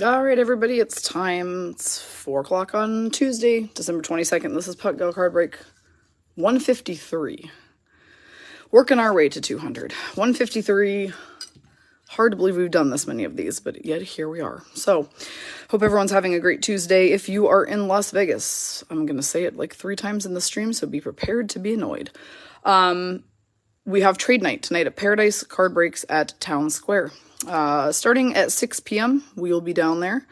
All right, everybody, it's time. It's 4 o'clock on Tuesday, December 22nd. This is Puck Gal Card Break 153. Working our way to 200. 153. Hard to believe we've done this many of these, but yet here we are. So, hope everyone's having a great Tuesday. If you are in Las Vegas, I'm going to say it like 3 times in the stream, so be prepared to be annoyed. We have trade night tonight at Paradise Card Breaks at Town Square. Starting at 6 p.m., we will be down there.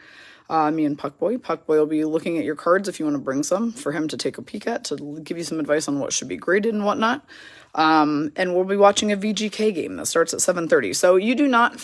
Me and Puckboy. Puckboy will be looking at your cards if you want to bring some for him to take a peek at, to give you some advice on what should be graded and whatnot. And we'll be watching a VGK game that starts at 7:30. So you do not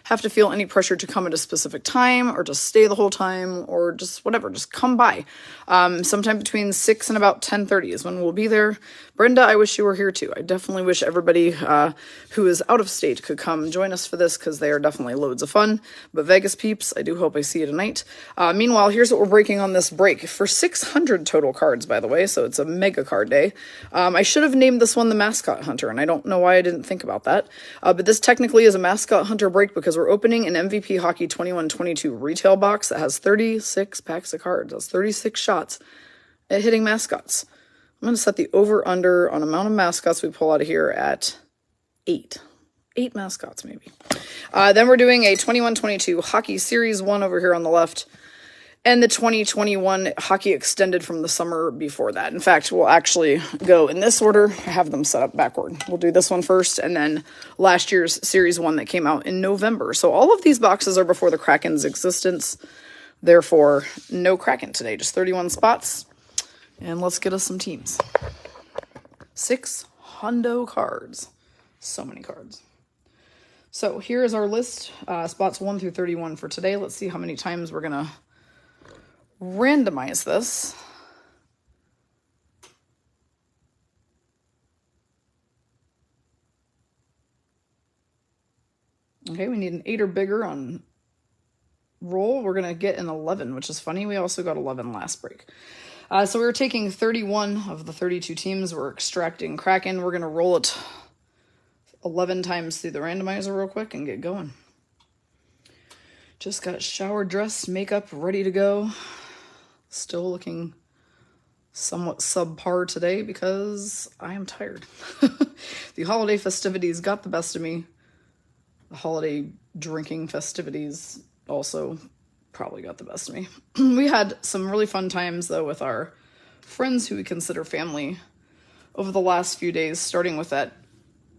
have to feel any pressure to come at a specific time or just stay the whole time or just whatever. Just come by. Sometime between 6 and about 10:30 is when we'll be there. Brenda, I wish you were here too. I definitely wish everybody who is out of state could come join us for this because they are definitely loads of fun. But Vegas peeps, I do hope I see you tonight. Meanwhile, here's what we're breaking on this break. For 600 total cards, by the way, so it's a mega card day. I should have named this one the Mascot Hunter, and I don't know why I didn't think about that. But this technically is a Mascot Hunter break because we're opening an MVP Hockey 21-22 retail box that has 36 packs of cards. That's 36 shots at hitting mascots. I'm going to set the over-under on amount of mascots we pull out of here at 8. 8 mascots, maybe. Then we're doing a 21-22 Hockey Series 1 over here on the left, and the 2021 Hockey Extended from the summer before that. In fact, we'll actually go in this order. I have them set up backward. We'll do this one first, and then last year's Series 1 that came out in November. So all of these boxes are before the Kraken's existence. Therefore, no Kraken today, just 31 spots. And let's get us some teams. 6 hundo cards. So many cards. So here is our list. Spots 1 through 31 for today. Let's see how many times we're going to randomize this. Okay, we need an 8 or bigger on roll. We're going to get an 11, which is funny. We also got 11 last break. So we're taking 31 of the 32 teams. We're extracting Kraken. We're going to roll it 11 times through the randomizer real quick and get going. Just got shower, dressed, makeup, ready to go. Still looking somewhat subpar today because I am tired. The holiday festivities got the best of me. The holiday drinking festivities also probably got the best of me. We had some really fun times, though, with our friends who we consider family over the last few days, starting with that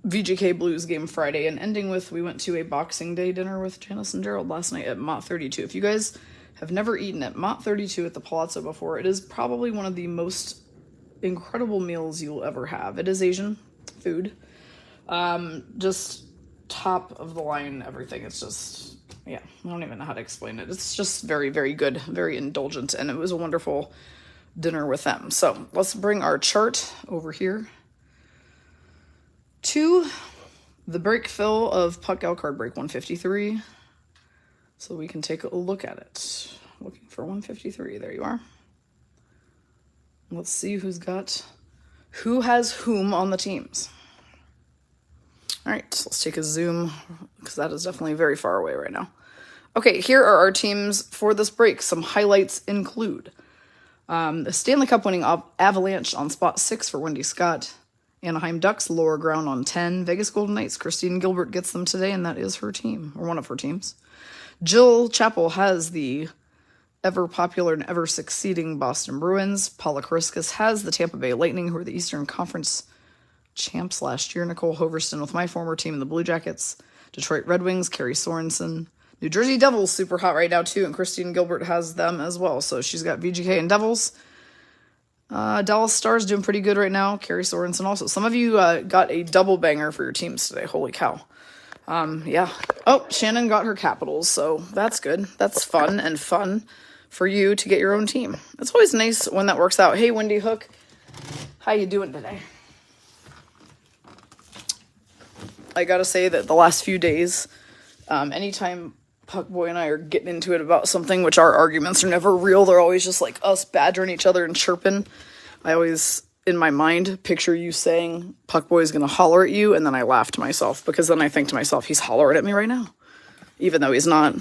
VGK Blues game Friday and ending with, we went to a Boxing Day dinner with Janice and Gerald last night at Mott 32. If you guys have never eaten at Mott 32 at the Palazzo before, it is probably one of the most incredible meals you'll ever have. It is Asian food. Just top of the line everything. It's just, yeah, I don't even know how to explain it. It's just very, very good, very indulgent, and it was a wonderful dinner with them. So let's bring our chart over here to the break fill of Puck Gal Card Break 153, so we can take a look at it. Looking for 153, there you are. Let's see who has whom on the teams. All right, so let's take a zoom, because that is definitely very far away right now. Okay, here are our teams for this break. Some highlights include the Stanley Cup winning Avalanche on spot 6 for Wendy Scott. Anaheim Ducks, lower ground on 10. Vegas Golden Knights, Christine Gilbert gets them today, and that is her team, or one of her teams. Jill Chappell has the ever-popular and ever-succeeding Boston Bruins. Paula Kariskas has the Tampa Bay Lightning, who are the Eastern Conference champs last year. Nicole Hoverston with my former team, the Blue Jackets. Detroit Red Wings, Carrie Sorensen. New Jersey Devils, super hot right now, too, and Christine Gilbert has them as well. So she's got VGK and Devils. Dallas Stars doing pretty good right now. Carrie Sorensen also. Some of you got a double banger for your teams today. Holy cow. Yeah. Oh, Shannon got her Capitals, so that's good. That's fun for you to get your own team. It's always nice when that works out. Hey, Wendy Hook. How you doing today? I gotta say that the last few days, anytime Puckboy and I are getting into it about something, which our arguments are never real, they're always just like us badgering each other and chirping. I always, in my mind, picture you saying Puckboy is going to holler at you, and then I laugh to myself, because then I think to myself, he's hollering at me right now, even though he's not.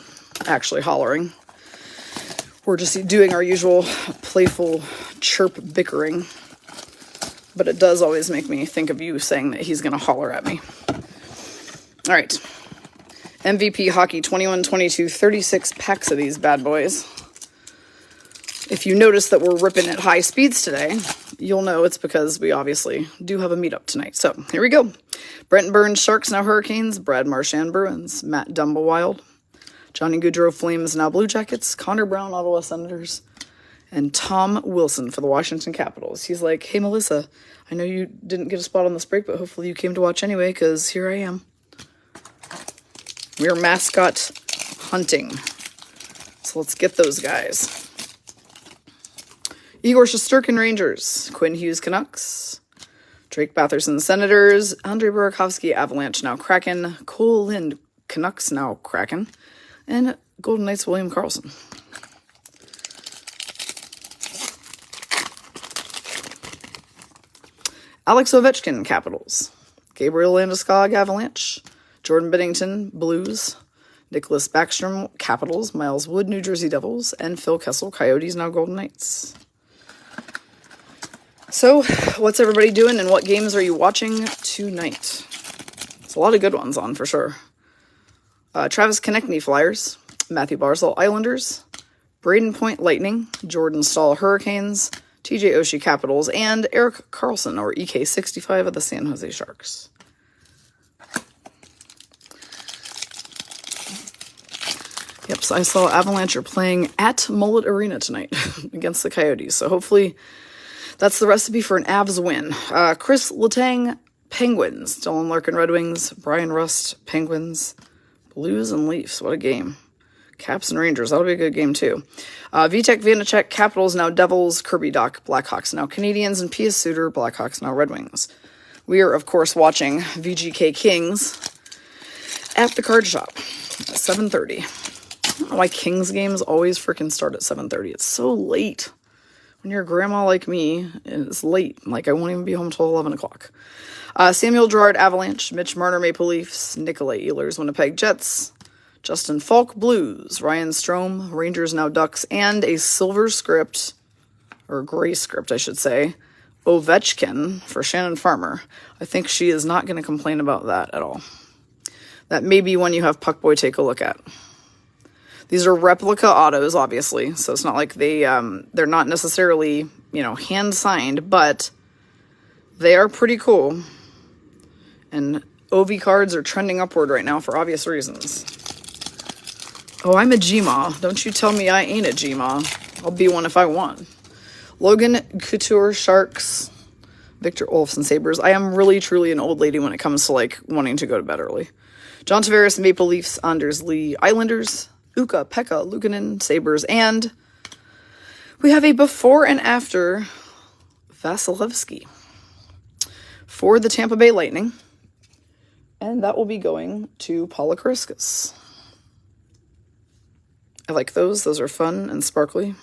actually hollering. We're just doing our usual playful chirp bickering. But it does always make me think of you saying that he's going to holler at me. All right. MVP Hockey 21-22, 36 packs of these bad boys. If you notice that we're ripping at high speeds today, you'll know it's because we obviously do have a meetup tonight. So here we go. Brent Burns, Sharks, now Hurricanes. Brad Marchand, Bruins. Matt Dumba, Wild. Johnny Gaudreau, Flames, now Blue Jackets. Connor Brown, Ottawa Senators. And Tom Wilson for the Washington Capitals. He's like, hey, Melissa, I know you didn't get a spot on this break, but hopefully you came to watch anyway, because here I am. We are mascot hunting. So let's get those guys. Igor Shesterkin, Rangers. Quinn Hughes, Canucks. Drake Batherson, Senators. Andrei Burakovsky, Avalanche, now Kraken. Cole Lind, Canucks, now Kraken. And Golden Knights, William Karlsson. Alex Ovechkin, Capitals. Gabriel Landeskog, Avalanche. Jordan Binnington, Blues. Nicholas Backstrom, Capitals. Miles Wood, New Jersey Devils. And Phil Kessel, Coyotes, now Golden Knights. So, what's everybody doing and what games are you watching tonight? There's a lot of good ones on for sure. Travis Konechny, Flyers. Matthew Barzal, Islanders. Braden Point, Lightning. Jordan Staal, Hurricanes. TJ Oshie, Capitals. And Erik Karlsson, or EK65, of the San Jose Sharks. Yep, so I saw Avalanche are playing at Mullet Arena tonight against the Coyotes. So hopefully that's the recipe for an Avs win. Chris Letang, Penguins. Dylan Larkin, Red Wings. Brian Rust, Penguins. Blues and Leafs. What a game. Caps and Rangers. That'll be a good game too. Vitek Vanacek, Capitals, now Devils. Kirby Dach, Blackhawks, now Canadians. And Pius Suter, Blackhawks, now Red Wings. We are, of course, watching VGK Kings at the card shop at 7:30. I don't know why Kings games always freaking start at 7:30. It's so late. When you're a grandma like me, it's late. Like, I won't even be home until 11 o'clock. Samuel Girard, Avalanche. Mitch Marner, Maple Leafs. Nikolai Ehlers, Winnipeg Jets. Justin Falk, Blues. Ryan Strome, Rangers, now Ducks. And a silver script, or gray script, I should say, Ovechkin for Shannon Farmer. I think she is not going to complain about that at all. That may be one you have Puckboy take a look at. These are replica autos, obviously, so it's not like they're not necessarily, hand-signed, but they are pretty cool. And OV cards are trending upward right now for obvious reasons. Oh, I'm a Gmaw. Don't you tell me I ain't a Gmaw. I'll be one if I want. Logan Couture, Sharks. Victor Olofsson, Sabres. I am really, truly an old lady when it comes to, wanting to go to bed early. John Tavares, Maple Leafs. Anders Lee, Islanders. Uka, Pekka, Luukkonen, Sabres, and we have a before and after Vasilevsky for the Tampa Bay Lightning, and that will be going to Paula Kariskas. I like those. Those are fun and sparkly.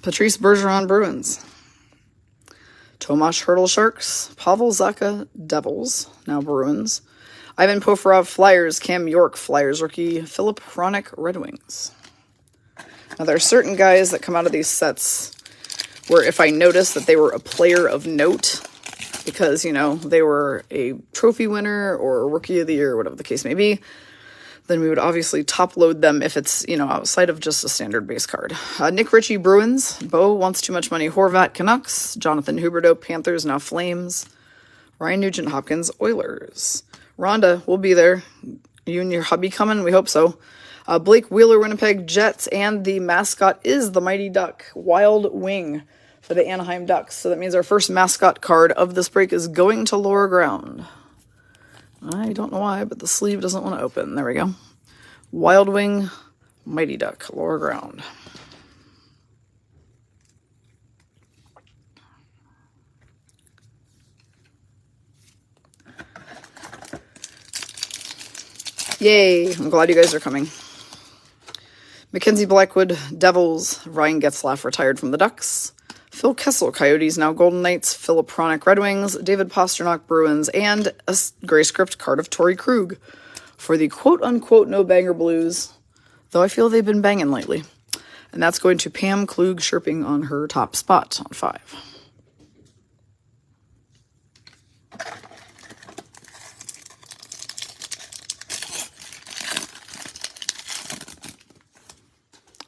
Patrice Bergeron, Bruins. Tomas Hertl, Sharks. Pavel Zacha, Devils, now Bruins. Ivan Provorov, Flyers. Cam York, Flyers rookie. Philip Hronek, Red Wings. Now, there are certain guys that come out of these sets where if I notice that they were a player of note, because, they were a trophy winner or a rookie of the year, or whatever the case may be, then we would obviously top load them if it's, outside of just a standard base card. Nick Ritchie, Bruins. Bo Wants Too Much Money, Horvat, Canucks. Jonathan Huberdeau, Panthers, now Flames. Ryan Nugent Hopkins, Oilers. Rhonda will be there. You and your hubby coming? We hope so. Blake Wheeler, Winnipeg Jets. And the mascot is the Mighty Duck, Wild Wing for the Anaheim Ducks. So that means our first mascot card of this break is going to Laura Ground. I don't know why, but the sleeve doesn't want to open. There we go. Wild Wing, Mighty Duck, Laura Ground. Yay, I'm glad you guys are coming. Mackenzie Blackwood, Devils. Ryan Getzlaf retired from the Ducks. Phil Kessel, Coyotes, now Golden Knights. Philip Hronek, Red Wings. David Pasternak, Bruins. And a gray script card of Torrey Krug for the quote-unquote no-banger Blues, though I feel they've been banging lately. And that's going to Pam Klug, chirping on her top spot on 5.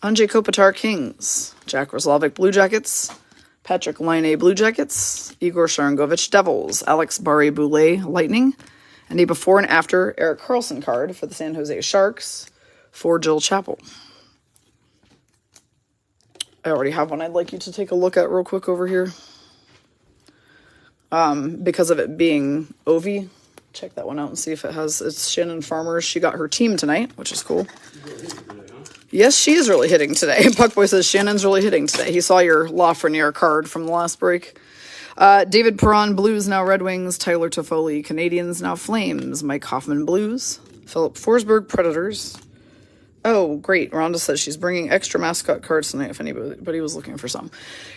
Andrzej Kopitar, Kings. Jack Roslovic, Blue Jackets. Patrick Laine, Blue Jackets. Igor Sharangovich, Devils. Alex Barré-Boulet, Lightning. And a before and after Erik Karlsson card for the San Jose Sharks for Jill Chappell. I already have one I'd like you to take a look at real quick over here. Because of it being Ovi, check that one out and see if it has, it's Shannon Farmer. She got her team tonight, which is cool. Yes, she is really hitting today. Puckboy says Shannon's really hitting today. He saw your Lafreniere card from the last break. David Perron, Blues, now Red Wings. Tyler Toffoli, Canadiens, now Flames. Mike Hoffman, Blues. Philip Forsberg, Predators. Oh, great. Rhonda says she's bringing extra mascot cards tonight if anybody was looking for some.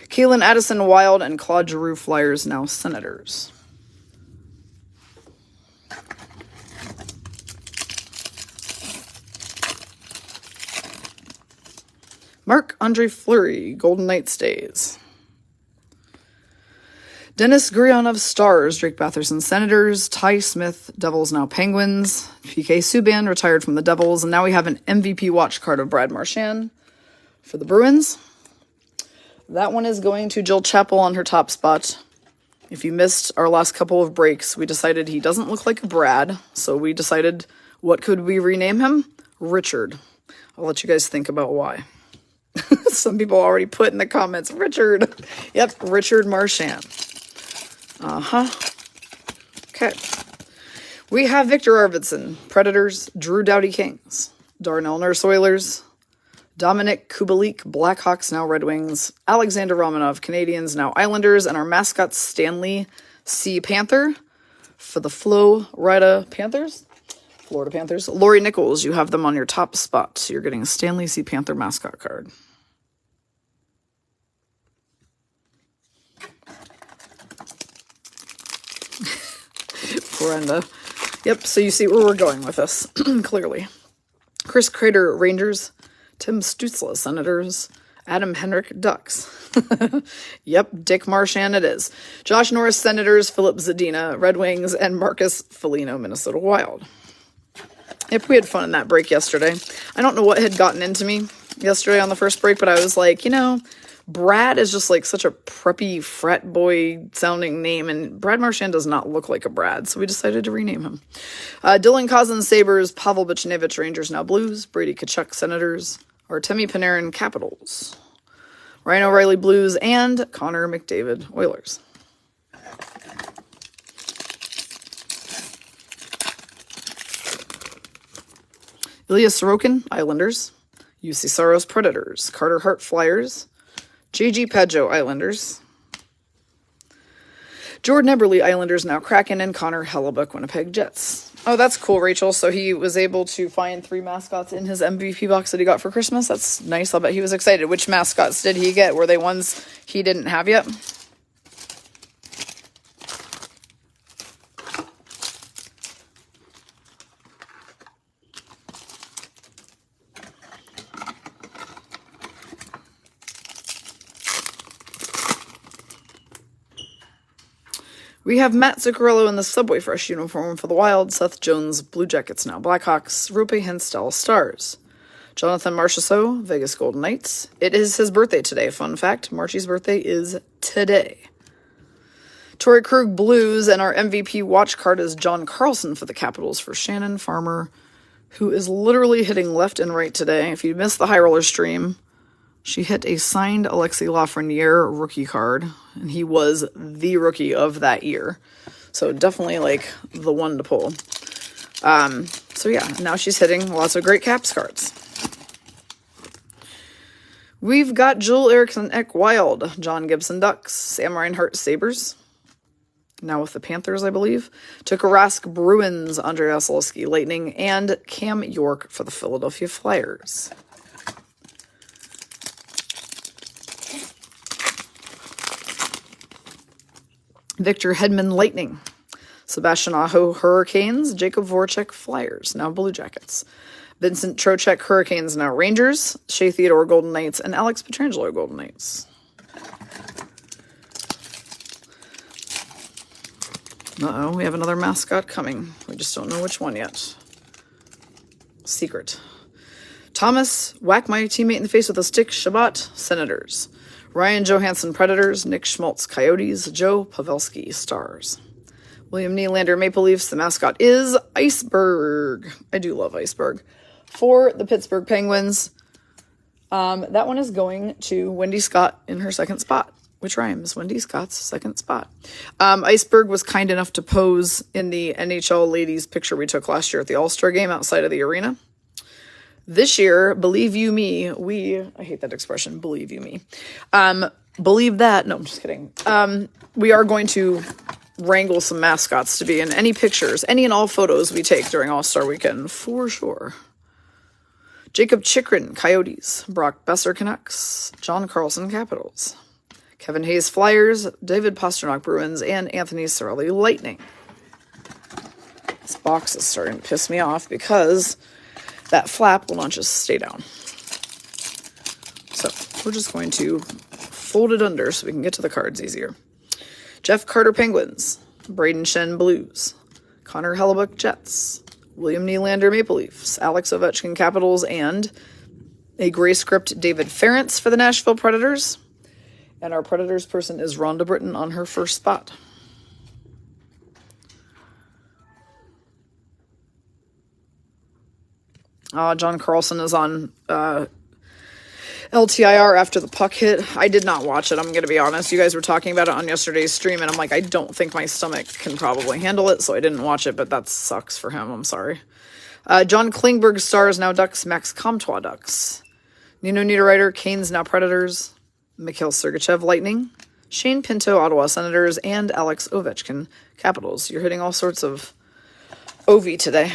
Keelan Addison, Wild, and Claude Giroux, Flyers, now Senators. Marc-Andre Fleury, Golden Knights Days. Dennis Gurianov, Stars. Drake Batherson, Senators. Ty Smith, Devils, now Penguins. PK Subban, retired from the Devils. And now we have an MVP watch card of Brad Marchand for the Bruins. That one is going to Jill Chappell on her top spot. If you missed our last couple of breaks, we decided he doesn't look like a Brad. So we decided, what could we rename him? Richard. I'll let you guys think about why. Some people already put in the comments, Richard. Yep, Richard Marchand. Okay. We have Victor Arvidsson, Predators. Drew Doughty, Kings. Darnell Nurse, Oilers. Dominic Kubalik, Blackhawks, now Red Wings. Alexander Romanov, Canadiens, now Islanders. And our mascot, Stanley C. Panther for the Florida Panthers. Lori Nichols, you have them on your top spot. So you're getting a Stanley C. Panther mascot card. Brenda. Yep, so you see where we're going with this, clearly. Chris Kreider, Rangers. Tim Stützle, Senators. Adam Henrik, Ducks. Yep, Dick Marchand it is. Josh Norris, Senators. Philip Zadina, Red Wings. And Marcus Foligno, Minnesota Wild. Yep, we had fun in that break yesterday. I don't know what had gotten into me yesterday on the first break, but I was like, Brad is just like such a preppy frat boy sounding name, and Brad Marchand does not look like a Brad, so we decided to rename him. Dylan Cousins, Sabres. Pavel Buchnevich, Rangers, now Blues. Brady Tkachuk, Senators. Artemi Panarin, Capitals. Ryan O'Reilly, Blues. And Connor McDavid, Oilers. Ilya Sorokin, Islanders. UC Saros, Predators. Carter Hart, Flyers. JG Pageau, Islanders. Jordan Eberle, Islanders, now Kraken. And Connor Hellebuck, Winnipeg Jets. Oh, that's cool, Rachel. So he was able to find 3 mascots in his MVP box that he got for Christmas. That's nice. I'll bet he was excited. Which mascots did he get? Were they ones he didn't have yet? We have Matt Zuccarello in the Subway Fresh uniform for the Wild. Seth Jones, Blue Jackets, now Blackhawks. Rupe Henstel, Stars. Jonathan Marchessault, Vegas Golden Knights. It is his birthday today. Fun fact, Marchie's birthday is today. Torrey Krug, Blues, and our MVP watch card is John Carlson for the Capitals for Shannon Farmer, who is literally hitting left and right today. If you missed the High Roller stream, she hit a signed Alexis Lafreniere rookie card, and he was the rookie of that year. So definitely, like, the one to pull. So yeah, now she's hitting lots of great Caps cards. We've got Joel Eriksson Ek, Wild. John Gibson, Ducks. Sam Reinhart, Sabres. Now with the Panthers, I believe. Tuukka Rask, Bruins. Andrei Vasilevskiy, Lightning. And Cam York for the Philadelphia Flyers. Victor Hedman, Lightning. Sebastian Aho, Hurricanes. Jacob Voracek, Flyers, now Blue Jackets. Vincent Trocheck, Hurricanes, now Rangers. Shea Theodore, Golden Knights. And Alex Pietrangelo, Golden Knights. Uh-oh, we have another mascot coming. We just don't know which one yet. Secret. Thomas, whack my teammate in the face with a stick. Shabbat, Senators. Ryan Johansson, Predators. Nick Schmaltz, Coyotes. Joe Pavelski, Stars. William Nylander, Maple Leafs. The mascot is Iceberg. I do love Iceberg. For the Pittsburgh Penguins, that one is going to Wendy Scott in her second spot, which rhymes. Wendy Scott's second spot. Iceberg was kind enough to pose in the NHL ladies picture we took last year at the All-Star game outside of the arena. This year, believe you me, I hate that expression, believe you me. Believe that, no, I'm just kidding. We are going to wrangle some mascots to be in any pictures, any and all photos we take during All-Star weekend, for sure. Jacob Chychrun, Coyotes. Brock Besser, Canucks. John Carlson, Capitals. Kevin Hayes, Flyers. David Pastrnak, Bruins. And Anthony Cirelli, Lightning. This box is starting to piss me off because that flap will not just stay down. So we're just going to fold it under so we can get to the cards easier. Jeff Carter, Penguins. Braden Shen, Blues. Connor Hellebuck, Jets. William Nylander, Maple Leafs. Alex Ovechkin, Capitals. And a gray script David Ference for the Nashville Predators. And our Predators person is Rhonda Britton on her first spot. John Carlson is on LTIR after the puck hit. I did not watch it, I'm going to be honest. You guys were talking about it on yesterday's stream, and I'm like, I don't think my stomach can probably handle it, so I didn't watch it, but that sucks for him. I'm sorry. John Klingberg, Stars, now Ducks. Max Comtois, Ducks. Nino Niederreiter, Canes, now Predators. Mikhail Sergachev, Lightning. Shane Pinto, Ottawa Senators. And Alex Ovechkin, Capitals. You're hitting all sorts of Ovi today.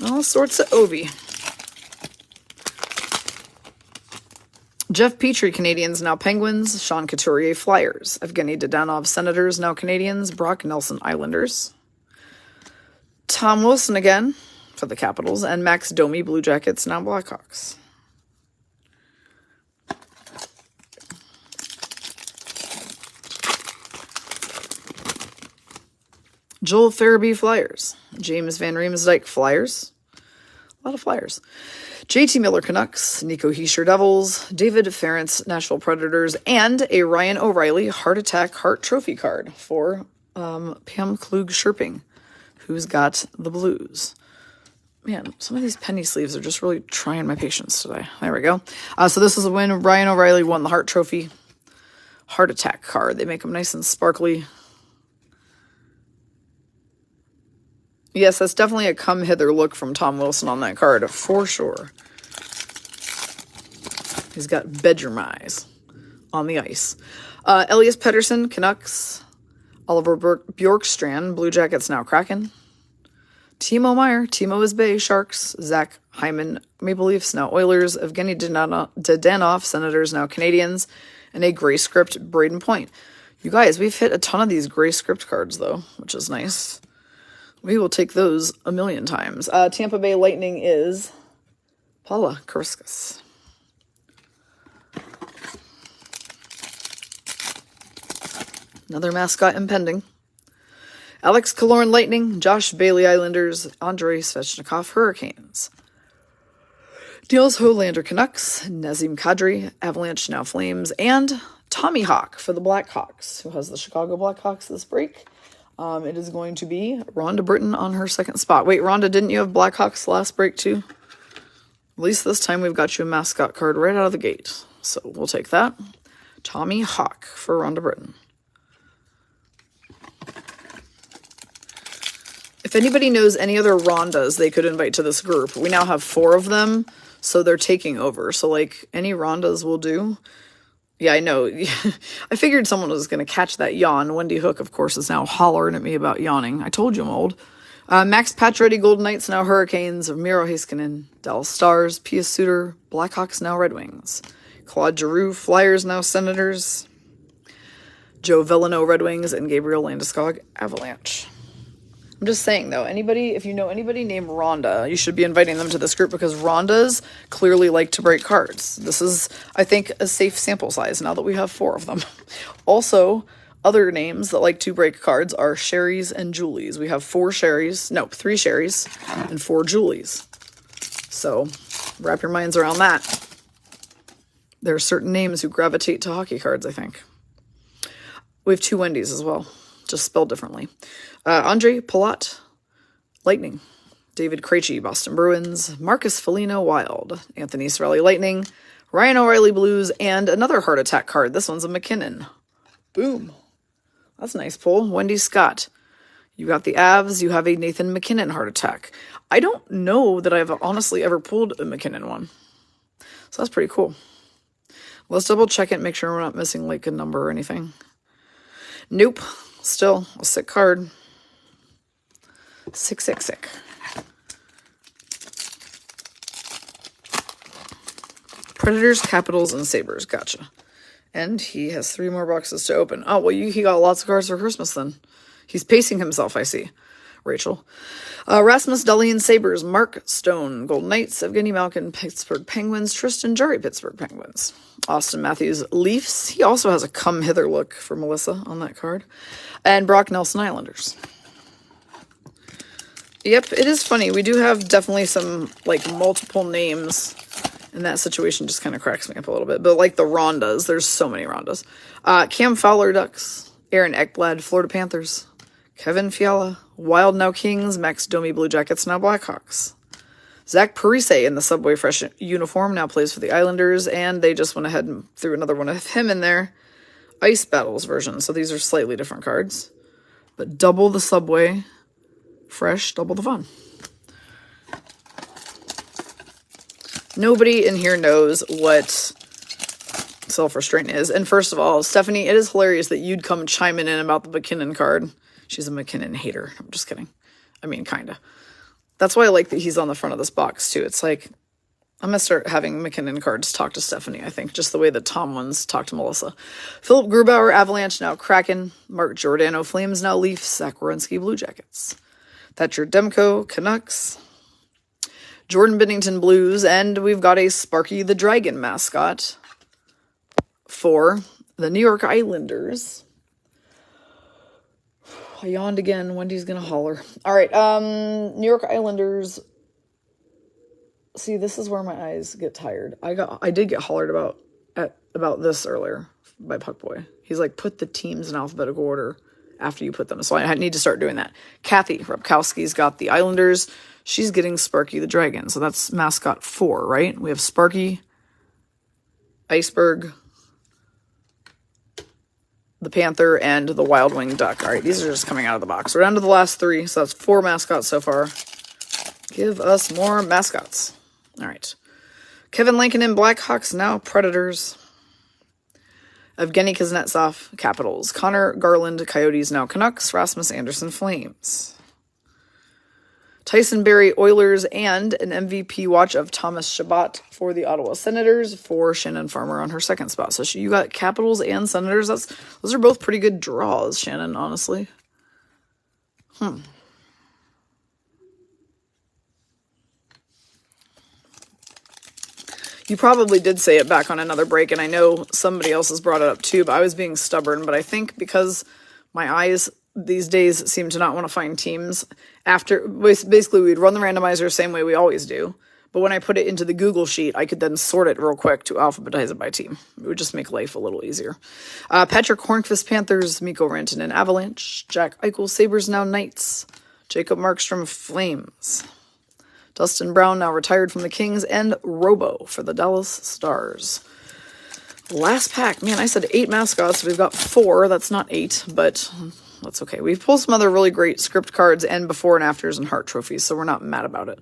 All sorts of Ovi. Jeff Petrie, Canadiens, now Penguins. Sean Couturier, Flyers. Evgeny Dadonov, Senators, now Canadiens. Brock Nelson, Islanders. Tom Wilson again for the Capitals. And Max Domi, Blue Jackets, now Blackhawks. Joel Farabee, Flyers. James Van Riemsdyk, Flyers. A lot of Flyers. JT Miller, Canucks. Nico Hischier, Devils. David Ference, Nashville Predators. And a Ryan O'Reilly Heart Attack Heart Trophy card for Pam Klug-Scherping, who's got the Blues. Man, some of these penny sleeves are just really trying my patience today. There we go. So this is a win. Ryan O'Reilly won the Heart Trophy Heart Attack card. They make them nice and sparkly. Yes, that's definitely a come-hither look from Tom Wilson on that card, for sure. He's got bedroom eyes on the ice. Elias Pettersson, Canucks. Oliver Bjorkstrand, Blue Jackets, now Kraken. Timo Meyer, Timo is Bay, Sharks. Zach Hyman, Maple Leafs, now Oilers. Evgeny Dadonov, Senators, now Canadiens. And a gray script, Braden Point. You guys, we've hit a ton of these gray script cards, though, which is nice. We will take those a million times. Tampa Bay Lightning is Paula Kariskas. Another mascot impending. Alex Killorn, Lightning. Josh Bailey, Islanders. Andrei Svechnikov, Hurricanes. Niels Hölander, Canucks. Nazem Kadri, Avalanche, now Flames. And Tommy Hawk for the Blackhawks, who has the Chicago Blackhawks this break. It is going to be Rhonda Britton on her second spot. Wait, Rhonda, didn't you have Blackhawks last break too? At least this time we've got you a mascot card right out of the gate. So we'll take that. Tommy Hawk for Rhonda Britton. If anybody knows any other Rhondas they could invite to this group, we now have 4 of them, so they're taking over. So, like, any Rhondas will do. Yeah, I know. I figured someone was going to catch that yawn. Wendy Hook, of course, is now hollering at me about yawning. I told you I'm old. Max Pacioretty, Golden Knights, now Hurricanes. Miro Heiskanen, Dallas Stars. Pia Suter, Blackhawks, now Red Wings. Claude Giroux, Flyers, now Senators. Joe Vellano, Red Wings, and Gabriel Landeskog, Avalanche. I'm just saying, though, if you know anybody named Rhonda, you should be inviting them to this group because Rhondas clearly like to break cards. This is, I think, a safe sample size now that we have 4 of them. Also, other names that like to break cards are Sherrys and Julies. We have 3 Sherrys and 4 Julies. So, wrap your minds around that. There are certain names who gravitate to hockey cards, I think. We have 2 Wendy's as well, just spelled differently. Andre Palat, Lightning. David Krejci, Boston Bruins. Marcus Foligno, Wild. Anthony Cirelli, Lightning. Ryan O'Reilly, Blues. And another Heart Attack card. This one's a McKinnon. Boom. That's a nice pull. Wendy Scott. You got the Avs. You have a Nathan McKinnon Heart Attack. I don't know that I've honestly ever pulled a McKinnon one. So that's pretty cool. Let's double check it, make sure we're not missing like a number or anything. Nope. Still a sick card. Sick. Predators, Capitals, and Sabres. Gotcha. And he has 3 more boxes to open. Oh, well, he got lots of cards for Christmas then. He's pacing himself, I see. Rachel. Rasmus Dahlin, Sabres. Mark Stone, Golden Knights. Evgeny Malkin, Pittsburgh Penguins. Tristan Jarry, Pittsburgh Penguins. Austin Matthews, Leafs. He also has a come hither look for Melissa on that card. And Brock Nelson, Islanders. Yep, it is funny. We do have definitely some, like, multiple names. And that situation just kind of cracks me up a little bit. But, like, the Rondas. There's so many Rondas. Cam Fowler, Ducks. Aaron Ekblad, Florida Panthers. Kevin Fiala, Wild now Kings. Max Domi, Blue Jackets, now Blackhawks. Zach Parise in the Subway Fresh uniform now plays for the Islanders. And they just went ahead and threw another one of him in there. Ice Battles version. So these are slightly different cards. But double the Subway Fresh, double the fun. Nobody in here knows what self-restraint is. And first of all, Stephanie, it is hilarious that you'd come chiming in about the McKinnon card. She's a McKinnon hater. I'm just kidding. I mean, kind of. That's why I like that he's on the front of this box, too. It's like, I'm going to start having McKinnon cards talk to Stephanie, I think, just the way that Tom ones talk to Melissa. Philip Grubauer, Avalanche, now Kraken. Mark Giordano, Flames, now Leafs. Zach Werenski, Blue Jackets. Thatcher Demko, Canucks. Jordan Binnington, Blues. And we've got a Sparky the Dragon mascot for the New York Islanders. I yawned again. Wendy's going to holler. All right. New York Islanders. See, this is where my eyes get tired. I did get hollered about this earlier by Puckboy. He's like, put the teams in alphabetical order after you put them. So I need to start doing that. Kathy Rupkowski's got the Islanders. She's getting Sparky the Dragon. So that's mascot 4, right? We have Sparky, Iceberg, the Panther, and the Wild Wing Duck. All right, these are just coming out of the box. We're down to the last 3, so that's 4 mascots so far. Give us more mascots. All right. Kevin Lankinen, Blackhawks, now Predators. Evgeny Kuznetsov, Capitals. Connor Garland, Coyotes, now Canucks. Rasmus Anderson, Flames. Tyson Barrie, Oilers, and an MVP watch of Thomas Chabot for the Ottawa Senators for Shannon Farmer on her second spot. So you got Capitals and Senators. Those are both pretty good draws, Shannon, honestly. You probably did say it back on another break, and I know somebody else has brought it up too, but I was being stubborn. But I think because my eyes these days seem to not want to find teams after, basically we'd run the randomizer the same way we always do. But when I put it into the Google sheet, I could then sort it real quick to alphabetize it by team. It would just make life a little easier. Patrick Hornqvist, Panthers. Mikko Rantanen, Avalanche. Jack Eichel, Sabres, now Knights. Jacob Markstrom, Flames. Dustin Brown, now retired from the Kings. And Robo for the Dallas Stars. Last pack. Man, I said 8 mascots. We've got 4. That's not 8, but that's okay. We've pulled some other really great script cards and before and afters and heart trophies, so we're not mad about it.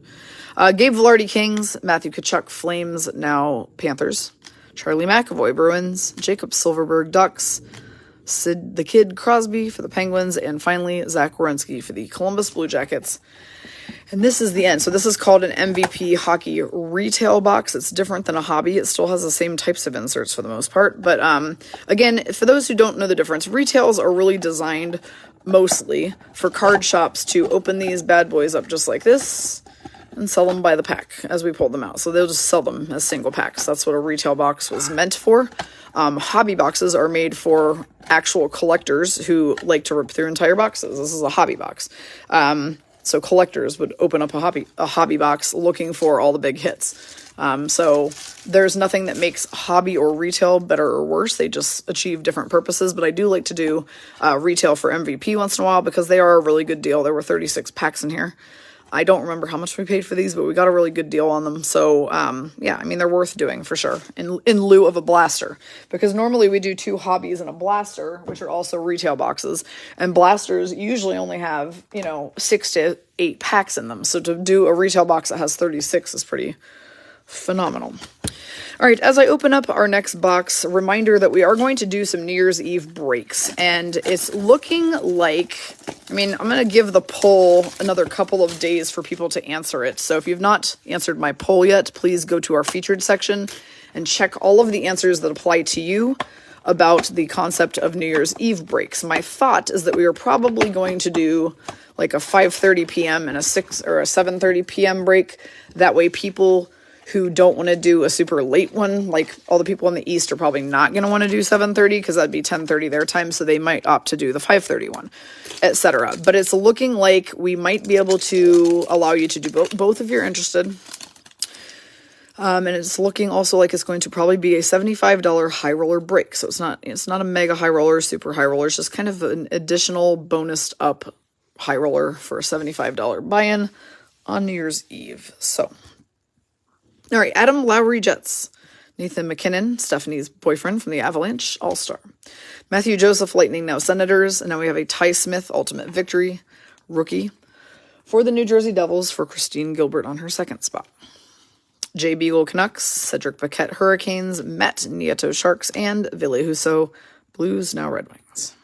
Gabe Vilardi, Kings. Matthew Tkachuk, Flames, now Panthers. Charlie McAvoy, Bruins. Jacob Silverberg, Ducks. Sid the Kid Crosby for the Penguins. And finally, Zach Werenski for the Columbus Blue Jackets. And this is the end. So this is called an MVP hockey retail box. It's different than a hobby. It still has the same types of inserts for the most part. But again, for those who don't know the difference, retails are really designed mostly for card shops to open these bad boys up just like this and sell them by the pack as we pull them out. So they'll just sell them as single packs. That's what a retail box was meant for. Hobby boxes are made for actual collectors who like to rip through entire boxes. This is a hobby box. So collectors would open up a hobby box looking for all the big hits. So there's nothing that makes hobby or retail better or worse. They just achieve different purposes. But I do like to do retail for MVP once in a while because they are a really good deal. There were 36 packs in here. I don't remember how much we paid for these, but we got a really good deal on them. So, yeah, I mean, they're worth doing for sure in lieu of a blaster. Because normally we do 2 hobbies and a blaster, which are also retail boxes. And blasters usually only have, 6 to 8 packs in them. So to do a retail box that has 36 is pretty phenomenal. All right, as I open up our next box, a reminder that we are going to do some New Year's Eve breaks. And it's looking like, I'm going to give the poll another couple of days for people to answer it. So if you've not answered my poll yet, please go to our featured section and check all of the answers that apply to you about the concept of New Year's Eve breaks. My thought is that we are probably going to do like a 5:30 p.m. and a 6 or a 7:30 p.m. break. That way people who don't want to do a super late one, like all the people in the East are probably not going to want to do 7:30 because that'd be 10:30 their time, so they might opt to do the 5:30 one, etc. But it's looking like we might be able to allow you to do both if you're interested. And it's looking also like it's going to probably be a $75 high roller break. So it's not a mega high roller, super high roller. It's just kind of an additional bonused up high roller for a $75 buy-in on New Year's Eve. So, all right, Adam Lowry Jets. Nathan McKinnon, Stephanie's boyfriend from the Avalanche, All-Star. Matthew Joseph, Lightning, now Senators. And now we have a Ty Smith, Ultimate Victory, rookie. For the New Jersey Devils, for Christine Gilbert on her second spot. Jay Beagle, Canucks. Cedric Paquette, Hurricanes. Matt Nieto, Sharks. And Ville Husso, Blues, now Red Wings.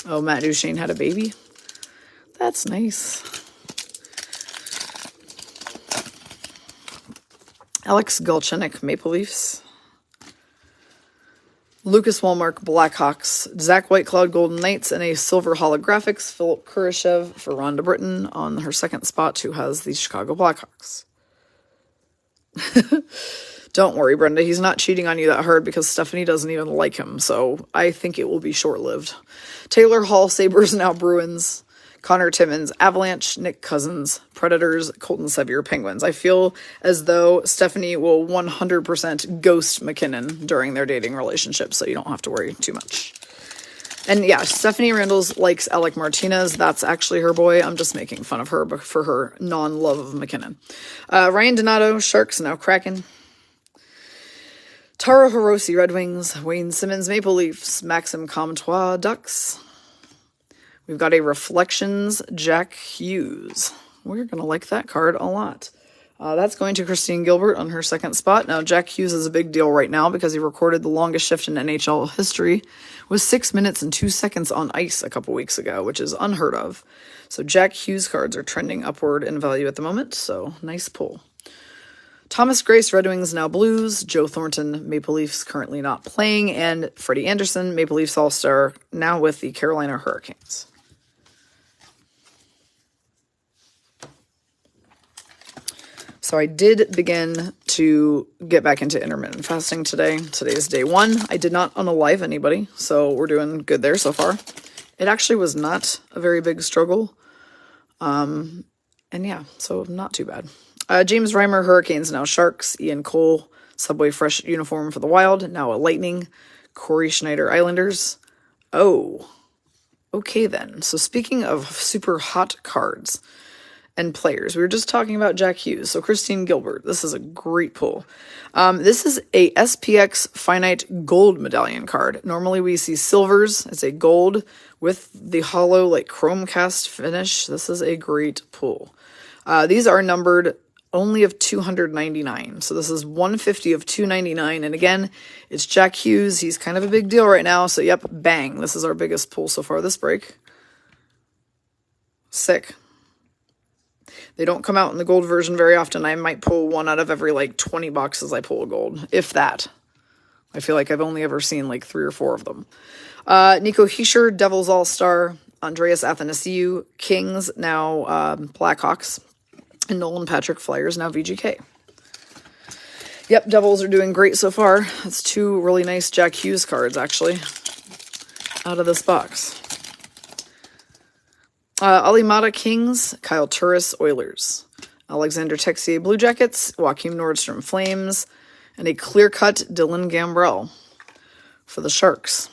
Oh, Matt Duchene had a baby? That's nice. Alex Galchenyuk, Maple Leafs. Lucas Wallmark, Blackhawks. Zach Whitecloud, Golden Knights. And a silver holographics, Philip Kurashev for Rhonda Britton on her second spot, who has the Chicago Blackhawks. Don't worry, Brenda. He's not cheating on you that hard because Stephanie doesn't even like him, so I think it will be short-lived. Taylor Hall, Sabres, now Bruins. Connor Timmins, Avalanche. Nick Cousins, Predators. Colton Sevier, Penguins. I feel as though Stephanie will 100% ghost McKinnon during their dating relationship, so you don't have to worry too much. And yeah, Stephanie Randles likes Alec Martinez. That's actually her boy. I'm just making fun of her for her non-love of McKinnon. Ryan Donato, Sharks, now Kraken. Taro Hirose, Red Wings. Wayne Simmons, Maple Leafs. Maxim Comtois, Ducks. We've got a Reflections, Jack Hughes. We're going to like that card a lot. That's going to Christine Gilbert on her second spot. Now, Jack Hughes is a big deal right now because he recorded the longest shift in NHL history with 6 minutes and 2 seconds on ice a couple weeks ago, which is unheard of. So Jack Hughes cards are trending upward in value at the moment, so nice pull. Thomas Grace, Red Wings, now Blues. Joe Thornton, Maple Leafs, currently not playing. And Freddie Anderson, Maple Leafs All-Star, now with the Carolina Hurricanes. So I did begin to get back into intermittent fasting today. Today's day 1. I did not unalive anybody, so we're doing good there so far. It actually was not a very big struggle. And yeah, so not too bad. James Reimer, Hurricanes, now Sharks. Ian Cole, Subway Fresh uniform for the Wild, now a Lightning. Corey Schneider, Islanders. Oh, okay then. So speaking of super hot cards and players, we were just talking about Jack Hughes. So Christine Gilbert, this is a great pull. This is a SPX Finite Gold Medallion card. Normally we see silvers. It's a gold with the hollow like Chromecast finish. This is a great pull. These are numbered only of 299. So this is 150 of 299. And again, it's Jack Hughes. He's kind of a big deal right now. So yep, bang. This is our biggest pull so far this break. Sick. They don't come out in the gold version very often. I might pull one out of every like 20 boxes I pull a gold, if that. I feel like I've only ever seen like 3 or 4 of them. Nico Hischier, Devils All-Star. Andreas Athanasiou, Kings, now Blackhawks. And Nolan Patrick, Flyers, now VGK. Yep, Devils are doing great so far. That's 2 really nice Jack Hughes cards, actually, out of this box. Ali Mata, Kings. Kyle Turris, Oilers. Alexander Texier, Blue Jackets. Joakim Nordstrom, Flames. And a clear-cut Dylan Gambrell for the Sharks.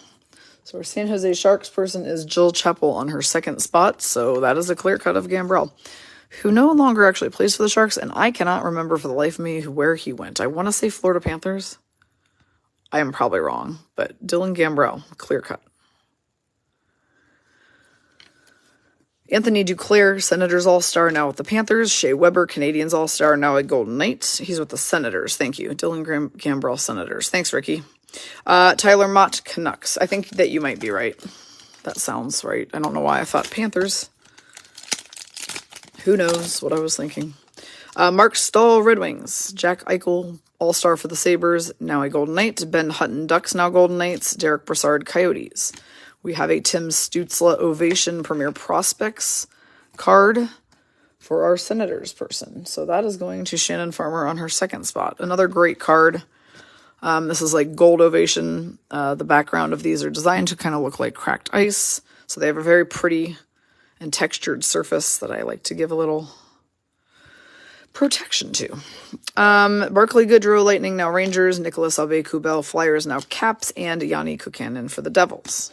So our San Jose Sharks person is Jill Chappell on her 2nd spot. So that is a clear-cut of Gambrell, who no longer actually plays for the Sharks, and I cannot remember for the life of me where he went. I want to say Florida Panthers. I am probably wrong, but Dylan Gambrell, clear cut. Anthony Duclair, Senators All-Star, now with the Panthers. Shea Weber, Canadiens All-Star, now at Golden Knights. He's with the Senators. Thank you. Dylan Gambrell, Senators. Thanks, Ricky. Tyler Mott, Canucks. I think that you might be right. That sounds right. I don't know why I thought Panthers. Who knows what I was thinking. Mark Stahl, Red Wings. Jack Eichel, All-Star for the Sabres, now a Golden Knight. Ben Hutton, Ducks, now Golden Knights. Derek Brassard, Coyotes. We have a Tim Stützle Ovation Premier Prospects card for our Senators person. So that is going to Shannon Farmer on her 2nd spot. Another great card. This is like gold ovation. The background of these are designed to kind of look like cracked ice. So they have a very pretty and textured surface that I like to give a little protection to. Barclay Goodrow, Lightning, now Rangers. Nicolas Aube-Kubel, Flyers, now Caps. And Yanni Kukkanen for the Devils.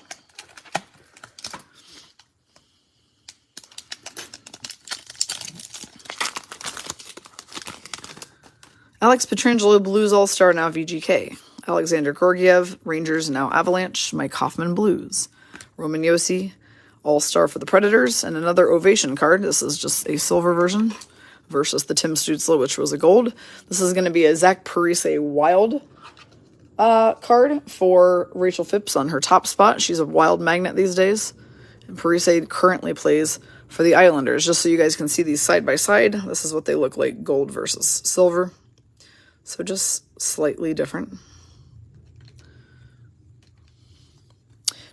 Alex Pietrangelo, Blues All-Star, now VGK. Alexander Georgiev, Rangers, now Avalanche. Mike Hoffman, Blues. Roman Josi, All-Star for the Predators. And another Ovation card. This is just a silver version versus the Tim Stützle, which was a gold. This is going to be a Zach Parise Wild card for Rachel Phipps on her top spot. She's a Wild magnet these days. And Parise currently plays for the Islanders. Just so you guys can see these side by side, this is what they look like, gold versus silver. So just slightly different.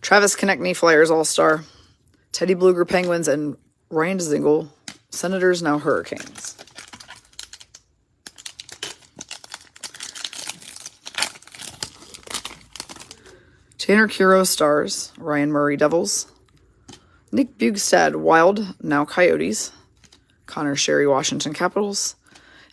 Travis Konechny, Flyers All-Star. Teddy Bluger, Penguins, and Ryan Dzingel, Senators, now Hurricanes. Tanner Kuro, Stars. Ryan Murray, Devils. Nick Bjugstad, Wild, now Coyotes. Connor Sherry, Washington Capitals.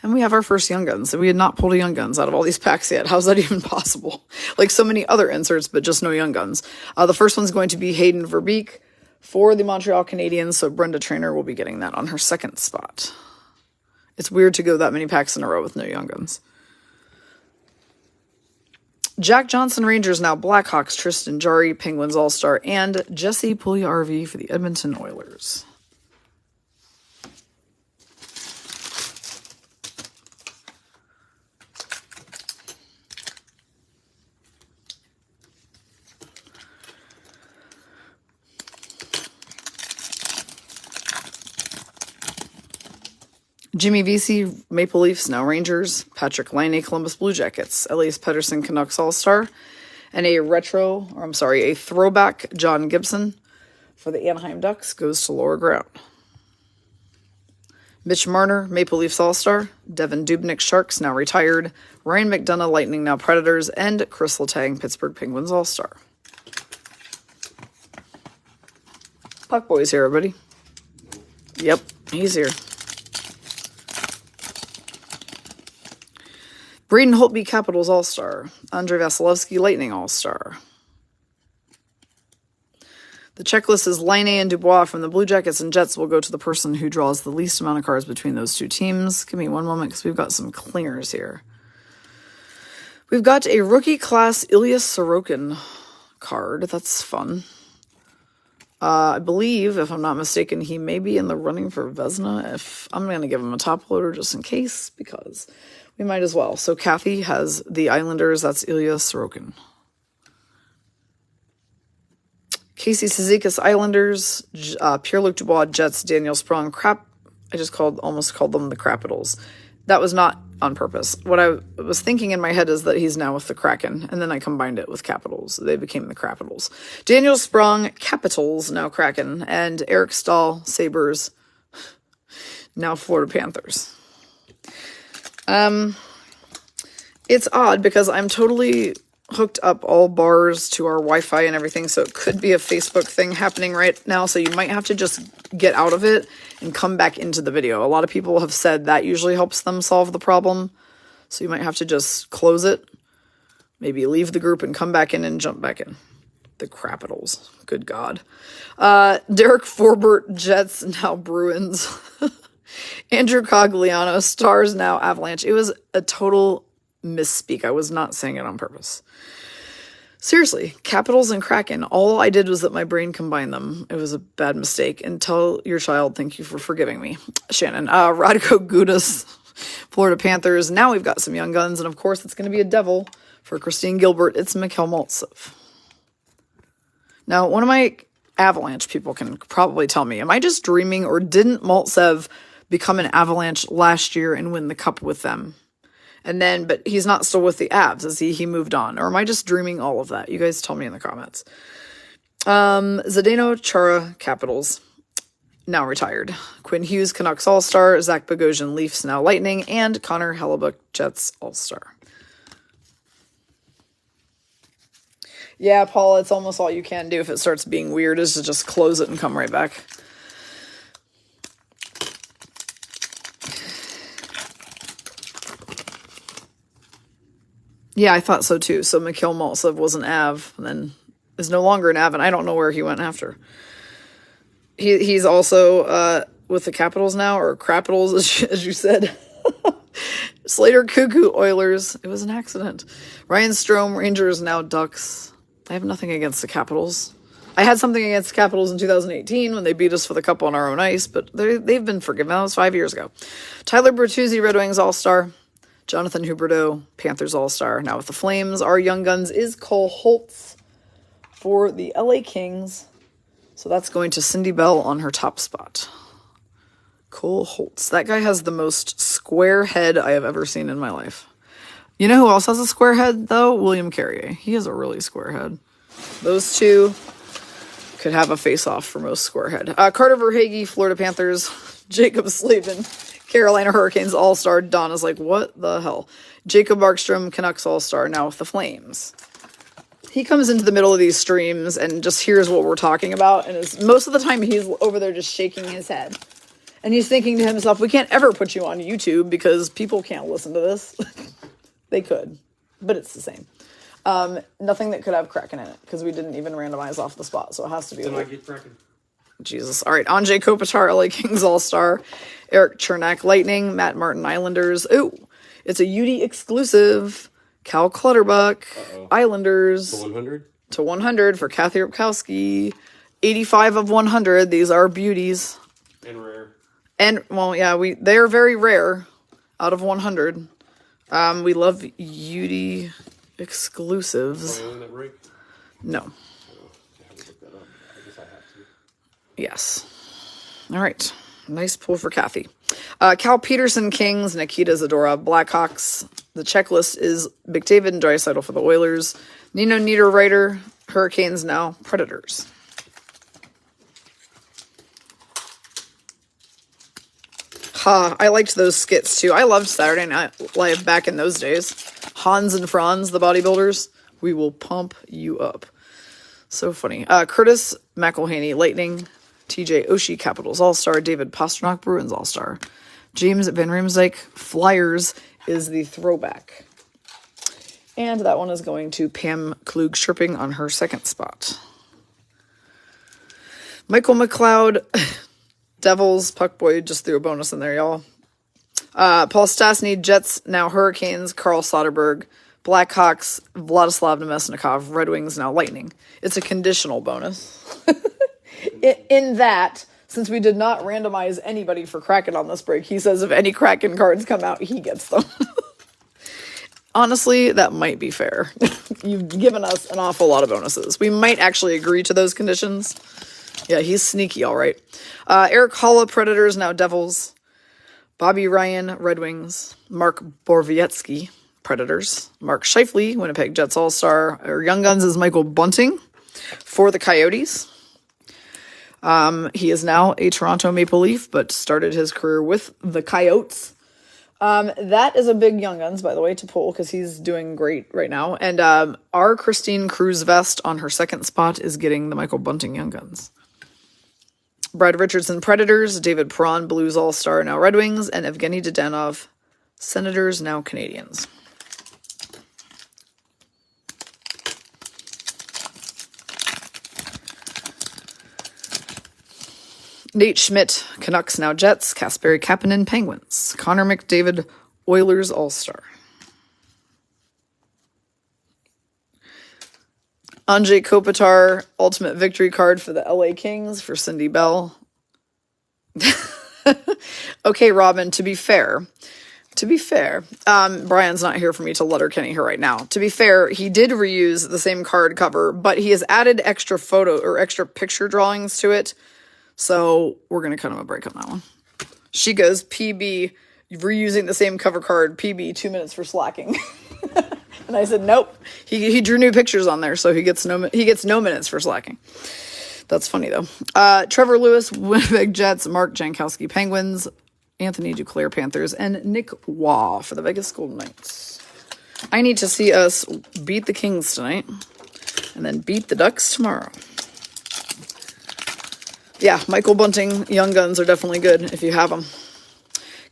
And we have our first Young Guns. And we had not pulled a Young Guns out of all these packs yet. How's that even possible? Like so many other inserts, but just no Young Guns. The first one's going to be Hayden Verbeek for the Montreal Canadiens. So Brenda Traynor will be getting that on her 2nd spot. It's weird to go that many packs in a row with no Young Guns. Jack Johnson, Rangers, now Blackhawks. Tristan Jarry, Penguins All-Star. And Jesse Puljujarvi for the Edmonton Oilers. Jimmy Vesey, Maple Leafs, now Rangers. Patrick Laine, Columbus Blue Jackets. Elias Pettersson, Canucks All-Star. And a throwback John Gibson for the Anaheim Ducks goes to Laura Grout. Mitch Marner, Maple Leafs All-Star. Devin Dubnyk, Sharks, now retired. Ryan McDonough, Lightning, now Predators. And Chris Letang, Pittsburgh Penguins All-Star. Puck Boy's here, everybody. Yep, he's here. Braden Holtby, Capitals All-Star. Andrei Vasilevsky, Lightning All-Star. The checklist is Laine and Dubois from the Blue Jackets and Jets will go to the person who draws the least amount of cards between those two teams. Give me one moment because we've got some clingers here. We've got a rookie class Ilya Sorokin card. That's fun. I believe, if I'm not mistaken, he may be in the running for Vezina. If I'm going to give him a top loader just in case, because we might as well. So Kathy has the Islanders. That's Ilya Sorokin. Casey Cizikas, Islanders. Pierre-Luc Dubois, Jets. Daniel Sprung, Crap. I just almost called them the Capitals. That was not on purpose. What I was thinking in my head is that he's now with the Kraken, and then I combined it with Capitals. They became the Capitals. Daniel Sprung, Capitals, now Kraken, and Eric Stahl, Sabres, now Florida Panthers. It's odd because I'm totally hooked up all bars to our Wi-Fi and everything, so it could be a Facebook thing happening right now, so you might have to just get out of it and come back into the video. A lot of people have said that usually helps them solve the problem, so you might have to just close it, maybe leave the group and come back in and jump back in. The Capitals. Good God. Derek Forbort, Jets, now Bruins. Andrew Cogliano, Stars, now Avalanche. It was a total misspeak. I was not saying it on purpose. Seriously, Capitals and Kraken. All I did was that my brain combined them. It was a bad mistake. And tell your child, thank you for forgiving me. Shannon. Radko Gudas, Florida Panthers. Now we've got some young guns. And of course, it's going to be a devil for Christine Gilbert. It's Mikhail Maltsev. Now, one of my Avalanche people can probably tell me, am I just dreaming, or didn't Maltsev become an Avalanche last year and win the cup with them? And then, but he's not still with the Avs, as he moved on. Or am I just dreaming all of that? You guys tell me in the comments. Zdeno Chara, Capitals, now retired. Quinn Hughes, Canucks All-Star. Zach Bogosian, Leafs, now Lightning. And Connor Hellebuyck, Jets All-Star. Yeah, Paul, it's almost all you can do if it starts being weird is to just close it and come right back. Yeah, I thought so too. So Mikhail Maltsev was an Av, and then is no longer an Av, and I don't know where he went after. He's also with the Capitals now, or Crapitals, as you said. Slater Cuckoo, Oilers. It was an accident. Ryan Strome, Rangers, now Ducks. I have nothing against the Capitals. I had something against the Capitals in 2018 when they beat us for the cup on our own ice, but they've been forgiven. That was 5 years ago. Tyler Bertuzzi, Red Wings All-Star. Jonathan Huberdeau, Panthers All-Star. Now with the Flames, our young guns is Cole Holtz for the LA Kings. So that's going to Cindy Bell on her top spot. Cole Holtz. That guy has the most square head I have ever seen in my life. You know who else has a square head, though? William Carrier. He has a really square head. Those two could have a face-off for most square head. Carter Verhaeghe, Florida Panthers. Jacob Slavin, Carolina Hurricanes All-Star. Donna's like, what the hell? Jacob Markstrom, Canucks All-Star, now with the Flames. He comes into the middle of these streams and just hears what we're talking about, and most of the time he's over there just shaking his head. And he's thinking to himself, we can't ever put you on YouTube because people can't listen to this. They could, but it's the same. Nothing that could have Kraken in it, because we didn't even randomize off the spot, so it has to be. Then I get Kraken. Jesus. All right. Anjay Kopitar, LA Kings All-Star. Eric Chernak, Lightning. Matt Martin, Islanders. Ooh, it's a UD exclusive. Cal Clutterbuck, Islanders. To 100? To 100 for Kathy Rupkowski. 85 of 100. These are beauties. And rare. And, well, yeah, they're very rare out of 100. We love UD exclusives. Am I on that break? No. Yes. All right. Nice pull for Kathy. Cal Peterson, Kings. Nikita Zadorov, Blackhawks. The checklist is McDavid and Draisaitl for the Oilers. Nino Niederreiter, Hurricanes now. Predators. I liked those skits too. I loved Saturday Night Live back in those days. Hans and Franz, the bodybuilders. We will pump you up. So funny. Curtis McElhaney, Lightning. TJ Oshie, Capitals All-Star. David Pastrnak, Bruins All-Star. James Van Riemsdyk, Flyers is the throwback. And that one is going to Pam Klug-Scherping on her second spot. Michael McLeod, Devils, Puckboy just threw a bonus in there, y'all. Paul Stastny, Jets, now Hurricanes, Carl Soderberg, Blackhawks, Vladislav Nemesnikov, Red Wings, now Lightning. It's a conditional bonus. In that, since we did not randomize anybody for Kraken on this break, he says if any Kraken cards come out, he gets them. honestly, that might be fair. You've given us an awful lot of bonuses. We might actually agree to those conditions. Yeah, he's sneaky, all right. Eric Holla, Predators, now Devils. Bobby Ryan, Red Wings. Mark Borowiecki, Predators. Mark Scheifele, Winnipeg Jets All-Star. Our Young Guns is Michael Bunting for the Coyotes. He is now a Toronto Maple Leaf, but started his career with the Coyotes. That is a big Young Guns, by the way, to pull because he's doing great right now. And our Christine Cruz Vest on her second spot is getting the Michael Bunting Young Guns. Brad Richardson, Predators. David Perron, Blues All-Star, now Red Wings. And Evgeny Dadonov, Senators, now Canadians. Nate Schmidt, Canucks, now Jets. Kasperi Kapanen, Penguins. Connor McDavid, Oilers All-Star. Anze Kopitar, Ultimate Victory card for the LA Kings for Cindy Bell. Okay, Robin, to be fair, Brian's not here for me to Letterkenny her right now. To be fair, he did reuse the same card cover, but he has added extra photo or extra picture drawings to it. So we're going to cut him a break on that one. She goes, PB, reusing the same cover card, PB, 2 minutes for slacking. And I said, nope. He drew new pictures on there, so he gets no minutes for slacking. That's funny, though. Trevor Lewis, Winnipeg Jets. Mark Jankowski, Penguins. Anthony Duclair, Panthers. And Nick Waugh for the Vegas Golden Knights. I need to see us beat the Kings tonight and then beat the Ducks tomorrow. Yeah, Michael Bunting, Young Guns are definitely good if you have them.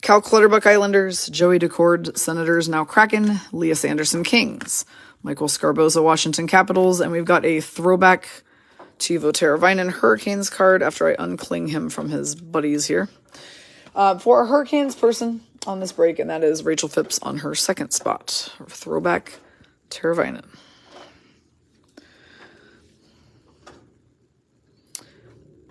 Cal Clutterbuck, Islanders. Joey Decord, Senators, now Kraken. Leah Sanderson, Kings. Michael Scarboza, Washington Capitals. And we've got a throwback Teuvo Teravainen Hurricanes card after I uncling him from his buddies here. For a Hurricanes person on this break, and that is Rachel Phipps on her second spot. Throwback Teravainen.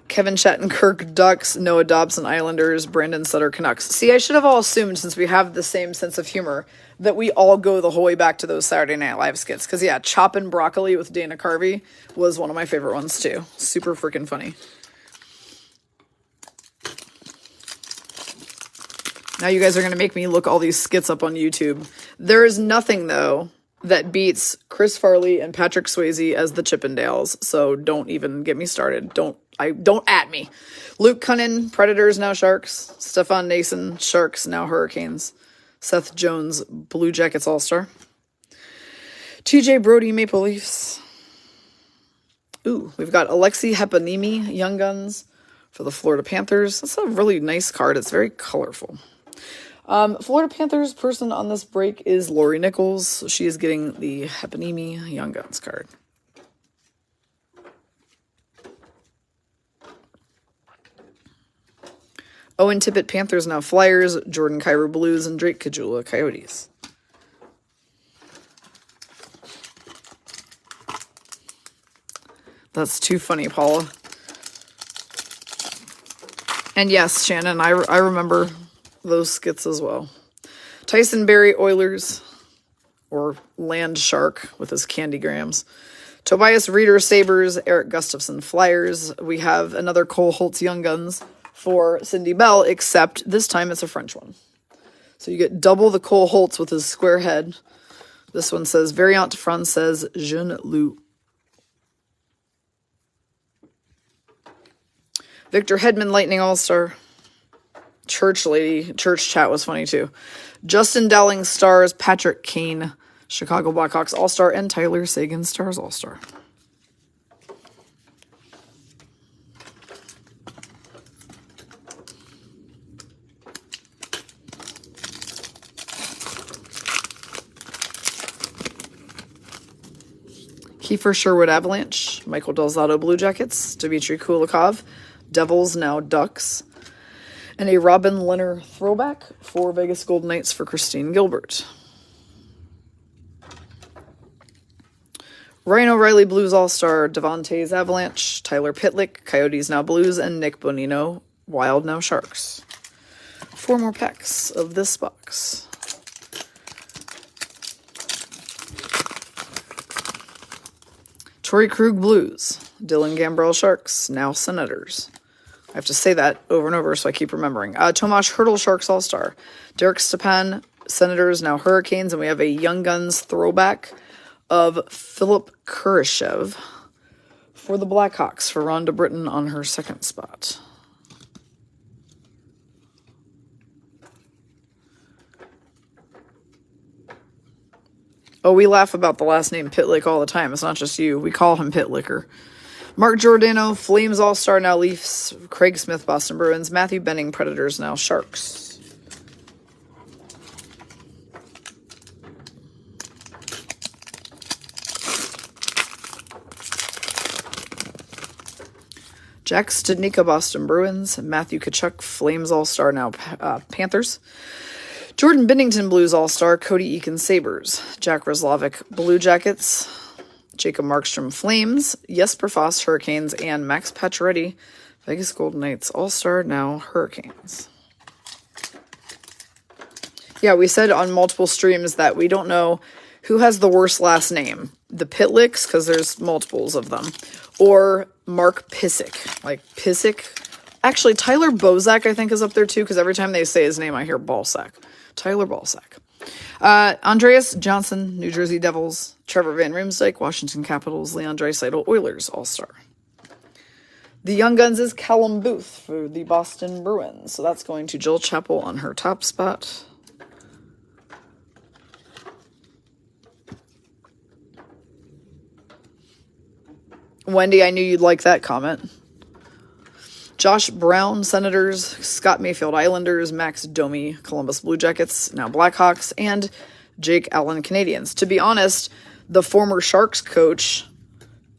Kevin Shattenkirk, Ducks. Noah Dobson, Islanders. Brandon Sutter, Canucks. See, I should have all assumed, since we have the same sense of humor, that we all go the whole way back to those Saturday Night Live skits. Because, yeah, Choppin' Broccoli with Dana Carvey was one of my favorite ones, too. Super freaking funny. Now you guys are going to make me look all these skits up on YouTube. There is nothing, though, that beats Chris Farley and Patrick Swayze as the Chippendales. So don't even get me started. Don't at me. Luke Cunnin, Predators, now Sharks. Stefan Nason, Sharks, now Hurricanes. Seth Jones, Blue Jackets All-Star. TJ Brody, Maple Leafs. Ooh, we've got Alexei Hepanimi, Young Guns, for the Florida Panthers. That's a really nice card. It's very colorful. Florida Panthers person on this break is Lori Nichols. She is getting the Hepanimi Young Guns card. Owen Tippett, Panthers, now Flyers. Jordan Kyrou, Blues, and Drake Caggiula, Coyotes. That's too funny, Paula. And yes, Shannon, I remember those skits as well. Tyson Barrie, Oilers, or Land Shark with his candy grams. Tobias Reeder, Sabres. Eric Gustafson, Flyers. We have another Cole Holtz Young Guns for Cindy Bell, except this time it's a French one. So you get double the Cole Holtz with his square head. This one says, Variante Française Jeune Loup. Victor Hedman, Lightning All-Star. Church Lady, Church Chat was funny too. Justin Dowling, Stars. Patrick Kane, Chicago Blackhawks All-Star. And Tyler Seguin, Stars All-Star. Kiefer Sherwood, Avalanche. Michael Del Zotto, Blue Jackets. Dmitry Kulikov, Devils, now Ducks. And a Robin Leonard throwback for Vegas Golden Knights for Christine Gilbert. Ryan O'Reilly, Blues All-Star. Devontae's Avalanche. Tyler Pitlick, Coyotes, now Blues. And Nick Bonino, Wild, now Sharks. 4 more packs of this box. Torrey Krug Blues. Dylan Gambrell Sharks, now Senators. I have to say that over and over so I keep remembering. Tomas Hertl Sharks All-Star. Derek Stepan Senators, now Hurricanes. And we have a Young Guns throwback of Philip Kurashev for the Blackhawks for Rhonda Britton on her second spot. Oh, we laugh about the last name Pitlick all the time. It's not just you. We call him Pitlicker. Mark Giordano, Flames All-Star, now Leafs. Craig Smith, Boston Bruins. Matthew Benning, Predators, now Sharks. Jack Studnicka, Boston Bruins. Matthew Tkachuk, Flames All-Star, now Panthers. Jordan Binnington, Blues All-Star. Cody Eakin, Sabres. Jack Roslovic, Blue Jackets. Jacob Markstrom, Flames. Jesper Foss, Hurricanes. And Max Pacioretty, Vegas Golden Knights All-Star, now Hurricanes. Yeah, we said on multiple streams that we don't know who has the worst last name. The Pitlicks, because there's multiples of them. Or Mark Pysyk. Like Pysyk. Actually, Tyler Bozak, I think, is up there too, because every time they say his name, I hear Balsack. Tyler Balsack. Andreas Johnson, New Jersey Devils. Trevor Van Riemsdyk, Washington Capitals. Leon Draisaitl, Oilers All-Star. The Young Guns is Callum Booth for the Boston Bruins. So that's going to Jill Chappell on her top spot. Wendy, I knew you'd like that comment. Josh Brown, Senators. Scott Mayfield, Islanders. Max Domi, Columbus Blue Jackets, now Blackhawks. And Jake Allen, Canadiens. To be honest, the former Sharks coach,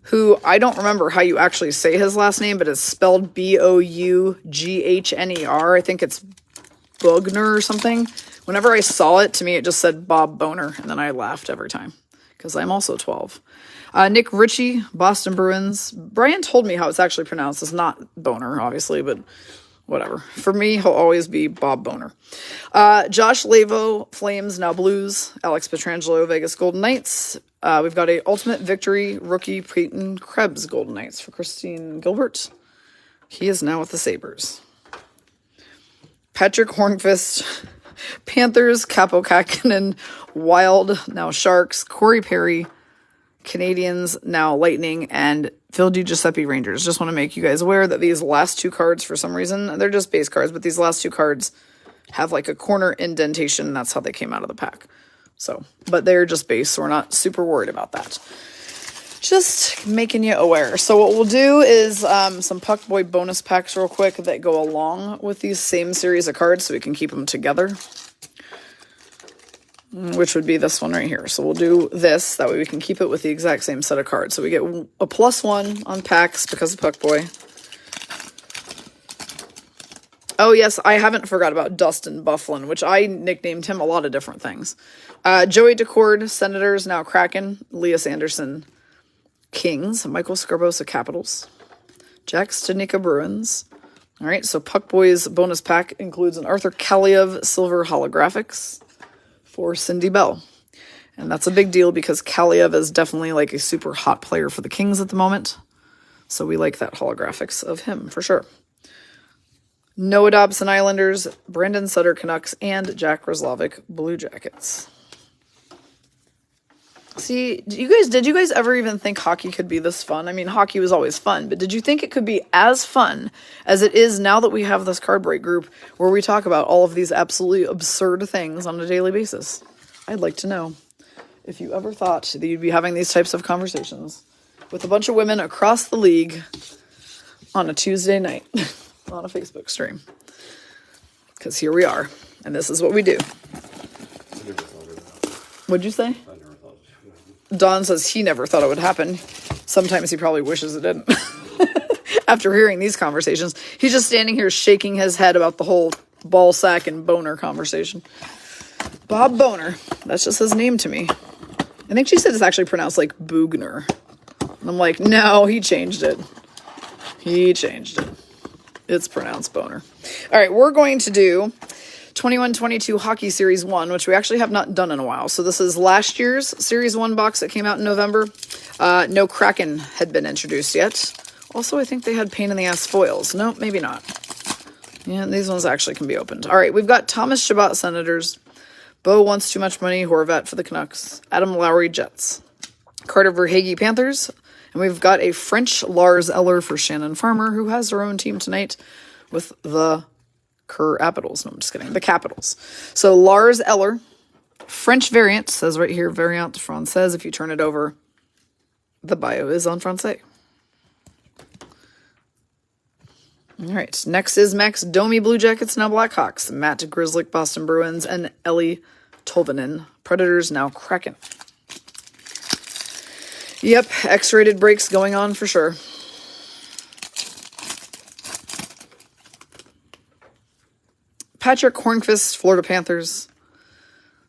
who I don't remember how you actually say his last name, but it's spelled Bougghner. I think it's Bugner or something. Whenever I saw it, to me, it just said Bob Boner, and then I laughed every time, because I'm also 12. Nick Ritchie, Boston Bruins. Brian told me how it's actually pronounced. It's not Boner, obviously, but whatever. For me, he'll always be Bob Boner. Josh Lavo, Flames, now Blues. Alex Pietrangelo, Vegas Golden Knights. We've got a Ultimate Victory rookie, Peyton Krebs, Golden Knights for Christine Gilbert. He is now with the Sabres. Patrick Hornqvist, Panthers. Capo Kakinen, Wild, now Sharks. Corey Perry, Canadians, now Lightning, and Phil DiGiuseppe, Rangers. Just want to make you guys aware that these last two cards, for some reason, they're just base cards, but these last two cards have like a corner indentation, and that's how they came out of the pack. So, but they're just base, so we're not super worried about that. Just making you aware. So what we'll do is some Puck Boy bonus packs real quick that go along with these same series of cards so we can keep them together, which would be this one right here. So we'll do this. That way we can keep it with the exact same set of cards. So we get a +1 on packs because of Puck Boy. Oh, yes, I haven't forgot about Dustin Byfuglien, which I nicknamed him a lot of different things. Joey Daccord, Senators, now Kraken. Elias Anderson, Kings. Michael Scarbosa, Capitals. Jack Studnicka, Bruins. All right, so Puck Boy's bonus pack includes an Arthur Kaliev Silver Holographics for Cindy Bell. And that's a big deal because Kaliev is definitely like a super hot player for the Kings at the moment. So we like that holographics of him for sure. Noah Dobson, Islanders. Brandon Sutter, Canucks. And Jack Roslovic, Blue Jackets. See, did you guys ever even think hockey could be this fun? I mean, hockey was always fun, but did you think it could be as fun as it is now that we have this card break group where we talk about all of these absolutely absurd things on a daily basis? I'd like to know if you ever thought that you'd be having these types of conversations with a bunch of women across the league on a Tuesday night on a Facebook stream. Because here we are, and this is what we do. What'd you say? Don says he never thought it would happen. Sometimes he probably wishes it didn't. After hearing these conversations, he's just standing here shaking his head about the whole ball sack and boner conversation. Bob Boner. That's just his name to me. I think she said it's actually pronounced like Boogner. And I'm like, no, he changed it. He changed it. It's pronounced Boner. All right, we're going to do 21-22 Hockey Series 1, which we actually have not done in a while. So this is last year's Series 1 box that came out in November. No Kraken had been introduced yet. Also, I think they had pain in the ass foils. No, maybe not. Yeah, these ones actually can be opened. All right, we've got Thomas Chabot Senators. Bo Wants Too Much Money, Horvat for the Canucks. Adam Lowry Jets. Carter Verhaeghe Panthers. And we've got a French Lars Eller for Shannon Farmer, who has her own team tonight with the Capitals. No, I'm just kidding. The Capitals. So Lars Eller, French variant, says right here, variant française. If you turn it over, the bio is en français. All right, next is Max Domi Blue Jackets, now Blackhawks. Matt Grzelcyk Boston Bruins, and Ellie Tolvanen Predators, now Kraken. Yep, X-rated breaks going on for sure. Patrick Hornqvist, Florida Panthers.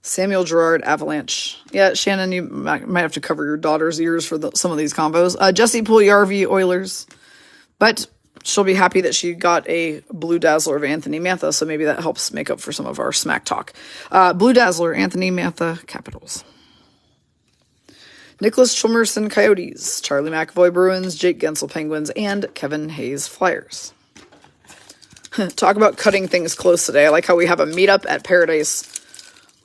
Samuel Girard, Avalanche. Yeah, Shannon, you might have to cover your daughter's ears for some of these combos. Jesse Puljujarvi, Oilers. But she'll be happy that she got a Blue Dazzler of Anthony Mantha, so maybe that helps make up for some of our smack talk. Blue Dazzler, Anthony Mantha, Capitals. Nicholas Chalmerson, Coyotes. Charlie McAvoy, Bruins. Jake Gensel, Penguins. And Kevin Hayes, Flyers. Talk about cutting things close today. I like how we have a meetup at Paradise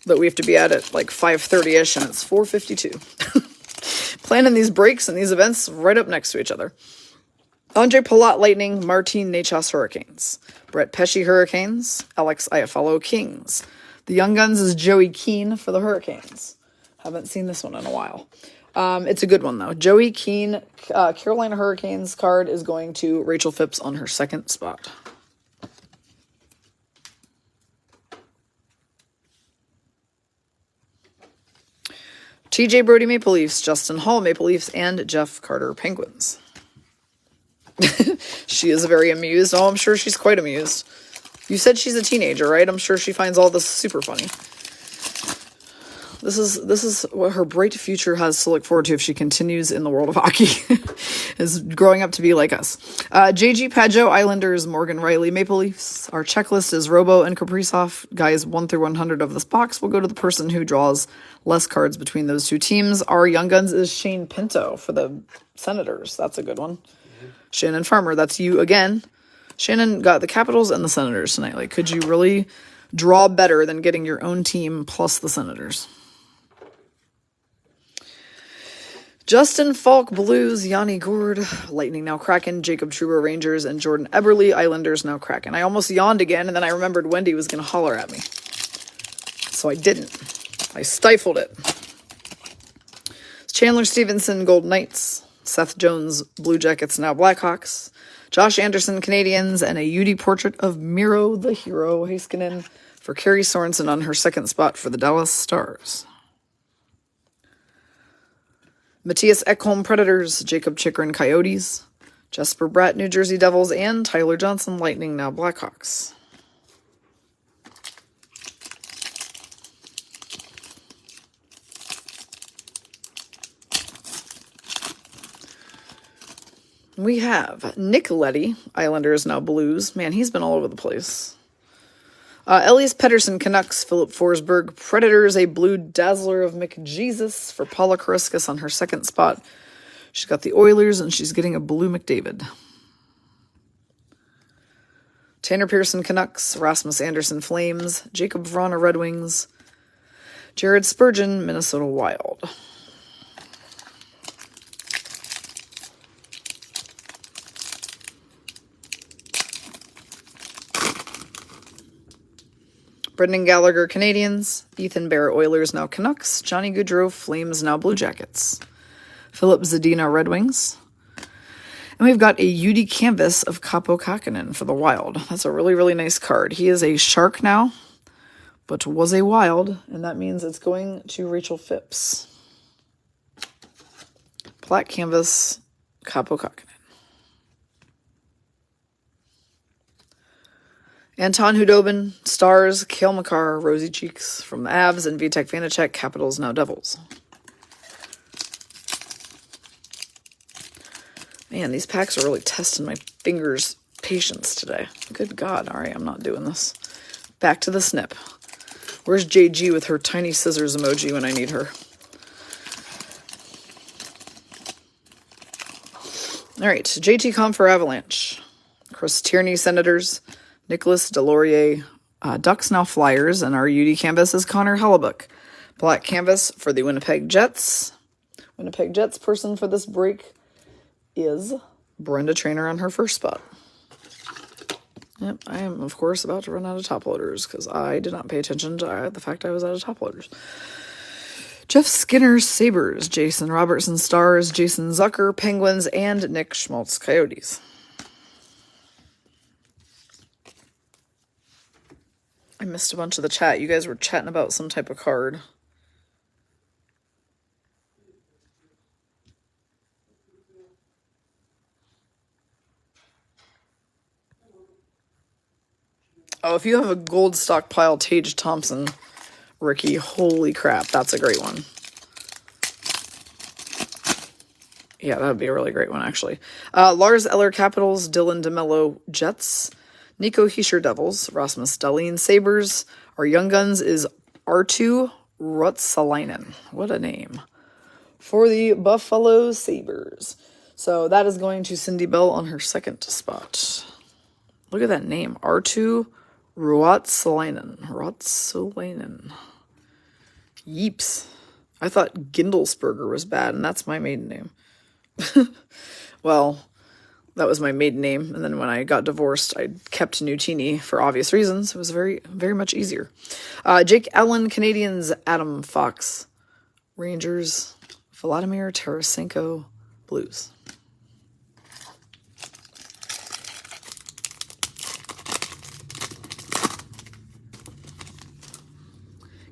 that we have to be at like 5:30ish, and it's 4:52. Planning these breaks and these events right up next to each other. Andre Palat, Lightning. Martin Necas, Hurricanes. Brett Pesce, Hurricanes. Alex Iafallo, Kings. The Young Guns is Joey Keane for the Hurricanes. Haven't seen this one in a while. It's a good one, though. Joey Keane, Carolina Hurricanes card is going to Rachel Phipps on her second spot. TJ Brody, Maple Leafs. Justin Hall, Maple Leafs. And Jeff Carter, Penguins. She is very amused. Oh, I'm sure she's quite amused. You said she's a teenager, right? I'm sure she finds all this super funny. This is what her bright future has to look forward to if she continues in the world of hockey, is growing up to be like us. JG Pageau, Islanders. Morgan Riley, Maple Leafs. Our checklist is Robo and Kaprizov. Guys 1 through 100 of this box. We'll go to the person who draws less cards between those two teams. Our Young Guns is Shane Pinto for the Senators. That's a good one. Mm-hmm. Shannon Farmer, that's you again. Shannon got the Capitals and the Senators tonight. Like, could you really draw better than getting your own team plus the Senators? Justin Falk, Blues. Yanni Gourde, Lightning, now Kraken. Jacob Trouba, Rangers. And Jordan Eberle, Islanders, now Kraken. I almost yawned again, and then I remembered Wendy was going to holler at me. So I didn't. I stifled it. Chandler Stevenson, Golden Knights. Seth Jones, Blue Jackets, now Blackhawks. Josh Anderson, Canadiens. And a UD portrait of Miro the Hero Heiskanen for Carrie Sorensen on her second spot for the Dallas Stars. Matthias Ekholm, Predators. Jacob Chychrun, Coyotes. Jesper Bratt, New Jersey Devils. And Tyler Johnson, Lightning, now Blackhawks. We have Nick Leddy, Islanders, now Blues. Man, he's been all over the place. Elias Pettersson, Canucks. Philip Forsberg, Predators. A Blue Dazzler of McJesus for Paula Kariskas on her second spot. She's got the Oilers, and she's getting a Blue McDavid. Tanner Pearson, Canucks. Rasmus Anderson, Flames. Jacob Vrana, Red Wings. Jared Spurgeon, Minnesota Wild. Brendan Gallagher, Canadiens. Ethan Bear, Oilers, now Canucks. Johnny Gaudreau, Flames, now Blue Jackets. Philip Zadina, Red Wings. And we've got a UD canvas of Kaapo Kähkönen for the Wild. That's a really, really nice card. He is a Shark now, but was a Wild, and that means it's going to Rachel Phipps. Black canvas, Kaapo Kähkönen. Anton Hudobin, Stars. Cale Makar, Rosy Cheeks from the Avs. And Vitek Vanacek, Capitals, now Devils. Man, these packs are really testing my fingers' patience today. Good God. All right, I'm not doing this. Back to the snip. Where's JG with her tiny scissors emoji when I need her? All right, JT Com for Avalanche. Chris Tierney, Senators. Nicholas Delorier, Ducks now Flyers. And our UD canvas is Connor Hellebuck. Black canvas for the Winnipeg Jets. Winnipeg Jets person for this break is Brenda Trainer on her first spot. Yep, I am, of course, about to run out of top loaders because I did not pay attention to the fact I was out of top loaders. Jeff Skinner, Sabres. Jason Robertson, Stars. Jason Zucker, Penguins. And Nick Schmaltz, Coyotes. I missed a bunch of the chat. You guys were chatting about some type of card. Oh, if you have a gold stockpile Tage Thompson, Ricky, holy crap, that's a great one. Yeah, that would be a really great one, actually. Lars Eller, Capitals. Dylan DeMello, Jets. Nico Hischier, Devils. Rasmus Dahlin, Sabres. Our Young Guns is Arttu Ruotsalainen. What a name. For the Buffalo Sabres. So that is going to Cindy Bell on her second spot. Look at that name. Arttu Ruotsalainen. Yeeps. I thought Gindelsberger was bad, and that's my maiden name. Well, that was my maiden name, and then when I got divorced, I kept Nutini for obvious reasons. It was very, very much easier. Jake Allen, Canadians. Adam Fox, Rangers. Vladimir Tarasenko, Blues.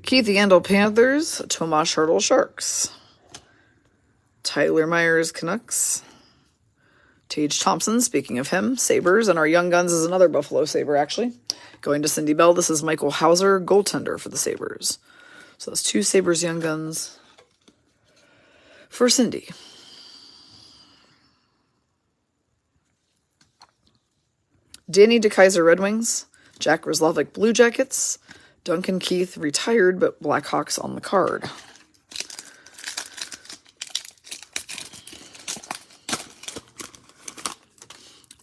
Keith Yandel, Panthers. Tomas Hertl, Sharks. Tyler Myers, Canucks. Tage Thompson, speaking of him, Sabres. And our Young Guns is another Buffalo Sabre, actually. Going to Cindy Bell, this is Michael Hauser, goaltender for the Sabres. So that's 2 Sabres Young Guns for Cindy. Danny DeKaiser, Red Wings. Jack Roslovic, Blue Jackets. Duncan Keith, retired, but Blackhawks on the card.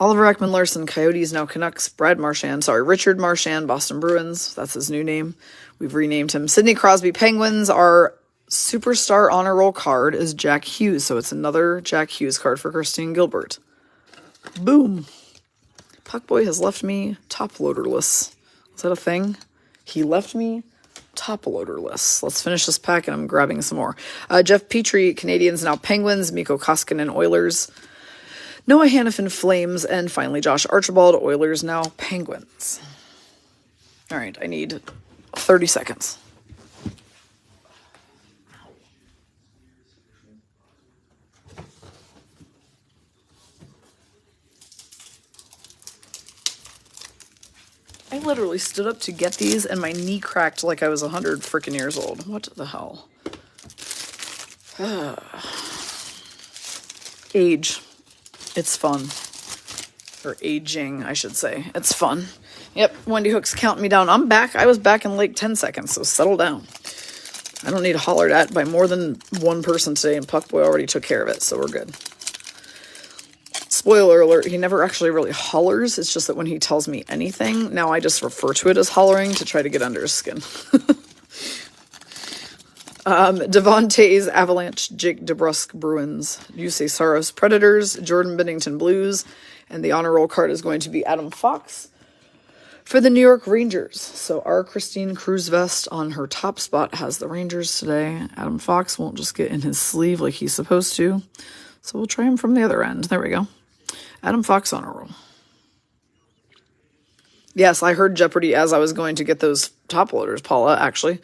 Oliver Ekman-Larsson, Coyotes, now Canucks. Richard Marchand, Boston Bruins. That's his new name. We've renamed him. Sidney Crosby, Penguins. Our superstar honor roll card is Jack Hughes, so it's another Jack Hughes card for Christine Gilbert. Boom. Puckboy has left me top loaderless. Is that a thing? He left me top loaderless. Let's finish this pack, and I'm grabbing some more. Jeff Petrie, Canadians, now Penguins. Mikko Koskinen, Oilers. Noah Hannafin, Flames. And finally, Josh Archibald, Oilers, now Penguins. All right, I need 30 seconds. I literally stood up to get these, and my knee cracked like I was 100 freaking years old. What the hell? Age. It's fun. Or aging, I should say. It's fun. Yep, Wendy Hook's counting me down. I'm back. I was back in like 10 seconds, so settle down. I don't need hollered at by more than one person today, and Puckboy already took care of it, so we're good. Spoiler alert, he never actually really hollers. It's just that when he tells me anything, now I just refer to it as hollering to try to get under his skin. Devon Tays, Avalanche. Jake DeBrusk, Bruins. Yusei Saros, Predators. Jordan Bennington, Blues. And the honor roll card is going to be Adam Fox for the New York Rangers. So our Christine Cruz-Vest on her top spot has the Rangers today. Adam Fox won't just get in his sleeve like he's supposed to. So we'll try him from the other end. There we go. Adam Fox honor roll. Yes, I heard Jeopardy as I was going to get those top loaders, Paula, actually.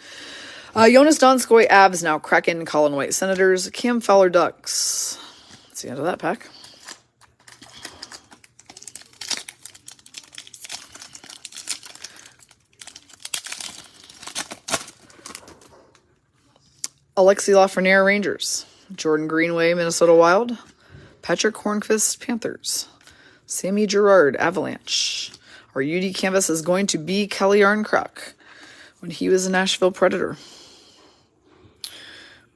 Jonas Donskoy, Avs, now Kraken. Colin White, Senators. Cam Fowler, Ducks. That's the end of that pack. Alexi Lafreniere, Rangers. Jordan Greenway, Minnesota Wild. Patrick Hornqvist, Panthers. Sammy Girard, Avalanche. Our UD canvas is going to be Kelly Arnkrok when he was a Nashville Predator.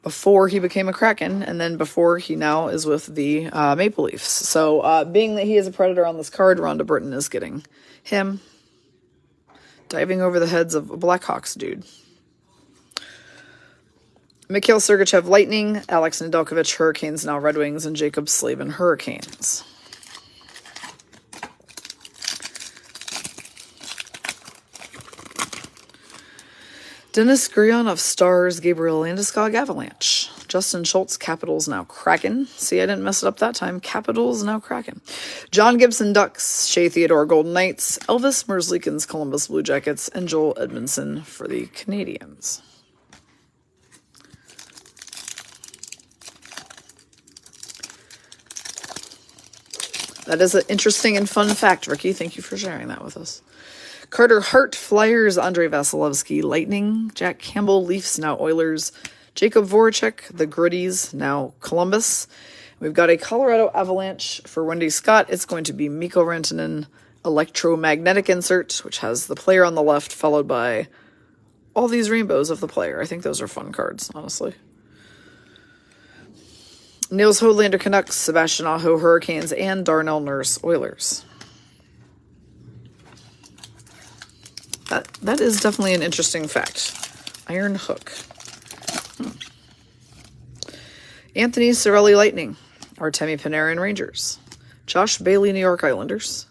before he became a Kraken, and then before he now is with the Maple Leafs. So being that he is a Predator on this card, Rhonda Britton is getting him. Diving over the heads of a Blackhawks dude. Mikhail Sergachev, Lightning. Alex Nedeljkovic, Hurricanes, now Red Wings. And Jacob Slavin, Hurricanes. Dennis Gurianov, Stars. Gabriel Landeskog, Avalanche. Justin Schultz, Capitals, now Kraken. See, I didn't mess it up that time. Capitals, now Kraken. John Gibson, Ducks. Shea Theodore, Golden Knights. Elvis Merzlikins, Columbus Blue Jackets. And Joel Edmondson for the Canadiens. That is an interesting and fun fact, Ricky. Thank you for sharing that with us. Carter Hart, Flyers. Andrei Vasilevsky, Lightning. Jack Campbell, Leafs, now Oilers. Jacob Voracek, the Gritties, now Columbus. We've got a Colorado Avalanche for Wendy Scott. It's going to be Mikko Rantanen electromagnetic insert, which has the player on the left, followed by all these rainbows of the player. I think those are fun cards, honestly. Nils Höglander, Canucks. Sebastian Aho, Hurricanes. And Darnell Nurse, Oilers. That is definitely an interesting fact. Iron Hook. Anthony Cirelli, Lightning. Artemi Panarin, Rangers. Josh Bailey, New York Islanders.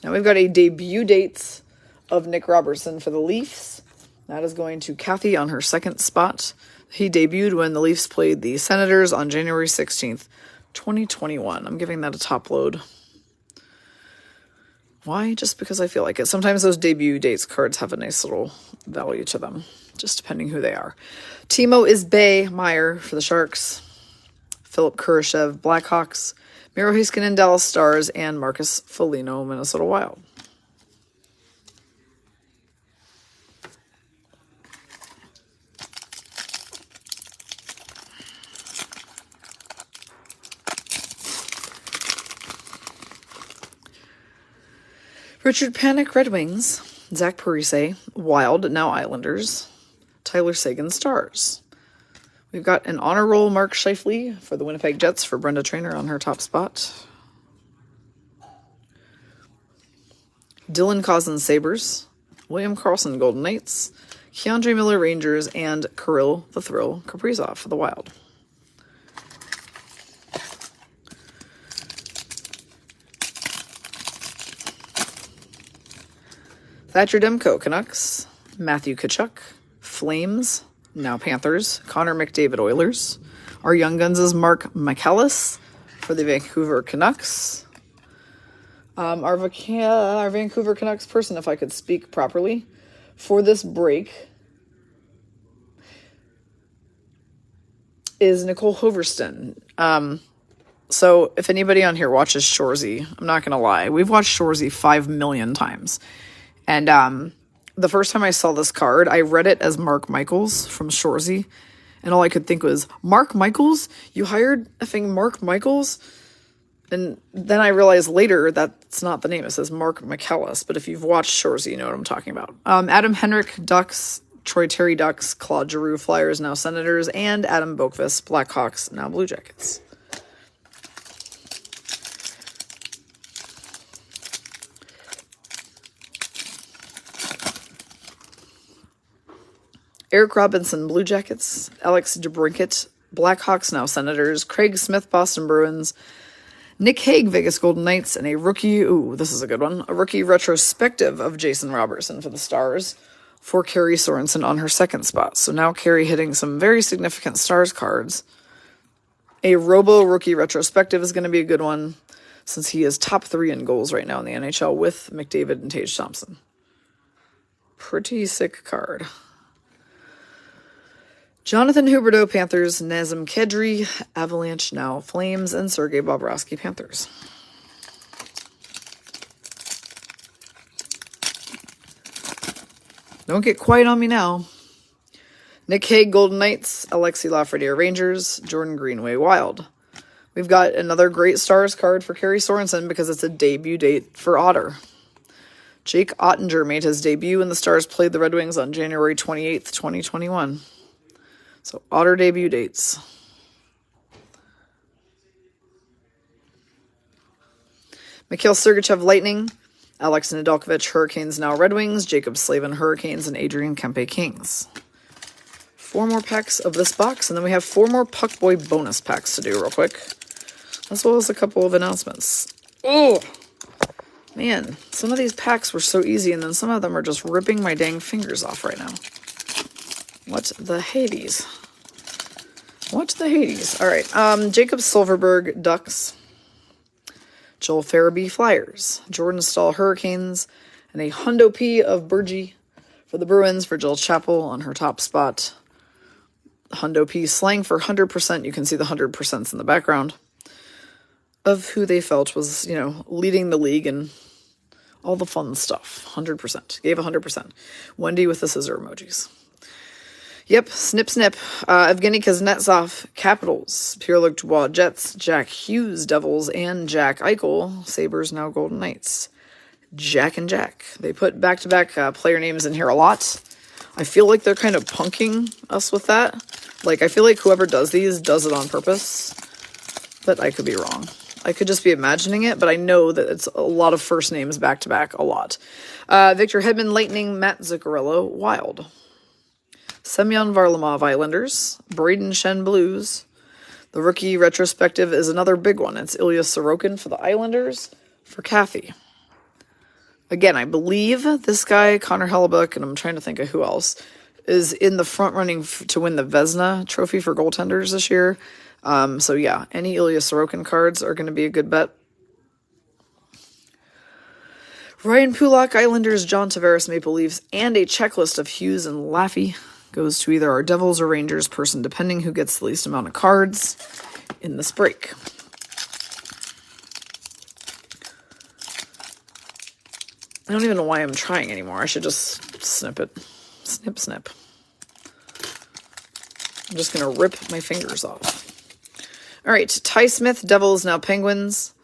Now we've got a debut date of Nick Robertson for the Leafs. That is going to Kathy on her second spot. He debuted when the Leafs played the Senators on January 16th, 2021. I'm giving that a top load. Why? Just because I feel like it. Sometimes those debut dates cards have a nice little value to them, just depending who they are. Timo Isbay Meyer for the Sharks. Philip Kurashev, Blackhawks. Miro Heiskanen, Dallas Stars. And Marcus Foligno, Minnesota Wild. Richard Panik, Red Wings. Zach Parise, Wild, now Islanders. Tyler Seguin, Stars. We've got an honor roll Mark Scheifele for the Winnipeg Jets for Brenda Traynor on her top spot. Dylan Cousins, Sabres. William Karlsson, Golden Knights. Keandre Miller, Rangers. And Kirill the Thrill Kaprizov for the Wild. Thatcher Demko, Canucks. Matthew Tkachuk, Flames, now Panthers. Connor McDavid, Oilers. Our Young Guns is Mark McAllis for the Vancouver Canucks. Our Vancouver Canucks person, if I could speak properly, for this break is Nicole Hoverston. So if anybody on here watches Shoresy, I'm not going to lie. We've watched Shoresy 5 million times. And the first time I saw this card, I read it as Mark Michaels from Shoresy. And all I could think was, Mark Michaels? You hired effing Mark Michaels? And then I realized later that's not the name. It says Mark McAllis. But if you've watched Shoresy, you know what I'm talking about. Adam Henrik, Ducks. Troy Terry, Ducks. Claude Giroux, Flyers, now Senators. And Adam Boqvist, Blackhawks, now Blue Jackets. Eric Robinson, Blue Jackets. Alex DeBrincat, Blackhawks, now Senators. Craig Smith, Boston Bruins. Nick Hague, Vegas Golden Knights. And a rookie, this is a good one, a rookie retrospective of Jason Robertson for the Stars for Carrie Sorensen on her second spot. So now Carrie hitting some very significant Stars cards. A Robo rookie retrospective is going to be a good one since he is top 3 in goals right now in the NHL with McDavid and Tage Thompson. Pretty sick card. Jonathan Huberdeau, Panthers. Nazem Kadri, Avalanche, now Flames. And Sergei Bobrovsky, Panthers. Don't get quiet on me now. Nick Hague, Golden Knights. Alexi Lafreniere, Rangers. Jordan Greenway, Wild. We've got another great Stars card for Carrie Sorensen because it's a debut date for Otter. Jake Ottinger made his debut when the Stars played the Red Wings on January 28th, 2021. So Otter debut dates. Mikhail Sergachev, Lightning. Alex Nedeljkovic, Hurricanes, now Red Wings. Jacob Slavin, Hurricanes, and Adrian Kempe, Kings. 4 more packs of this box, and then we have 4 more Puck Boy bonus packs to do real quick, as well as a couple of announcements. Oh, man, some of these packs were so easy, and then some of them are just ripping my dang fingers off right now. What the Hades? What the Hades? All right, Jacob Silverberg, Ducks. Joel Farabee, Flyers. Jordan Staal, Hurricanes. And a Hundo P of Bergie for the Bruins for Jill Chappell on her top spot. Hundo P slang for 100%. You can see the 100% in the background of who they felt was, leading the league and all the fun stuff. 100%. Gave 100%. Wendy with the scissor emojis. Yep, snip, snip. Evgeny Kuznetsov, Capitals. Pierre-Luc Dubois, Jets. Jack Hughes, Devils. And Jack Eichel, Sabres, now Golden Knights. Jack and Jack. They put back-to-back player names in here a lot. I feel like they're kind of punking us with that. Like, I feel like whoever does these does it on purpose. But I could be wrong. I could just be imagining it, but I know that it's a lot of first names back-to-back, a lot. Victor Hedman, Lightning. Matt Zuccarello, Wild. Semyon Varlamov, Islanders. Braden Shen, Blues. The rookie retrospective is another big one. It's Ilya Sorokin for the Islanders for Kathy. Again, I believe this guy, Connor Hellebuck, and I'm trying to think of who else, is in the front running to win the Vezina trophy for goaltenders this year. So yeah, any Ilya Sorokin cards are going to be a good bet. Ryan Pulak, Islanders. John Tavares, Maple Leafs. And a checklist of Hughes and Laffy goes to either our Devils or Rangers person, depending who gets the least amount of cards in this break. I don't even know why I'm trying anymore. I should just snip it. Snip, snip. I'm just going to rip my fingers off. All right, Ty Smith, Devils, now Penguins.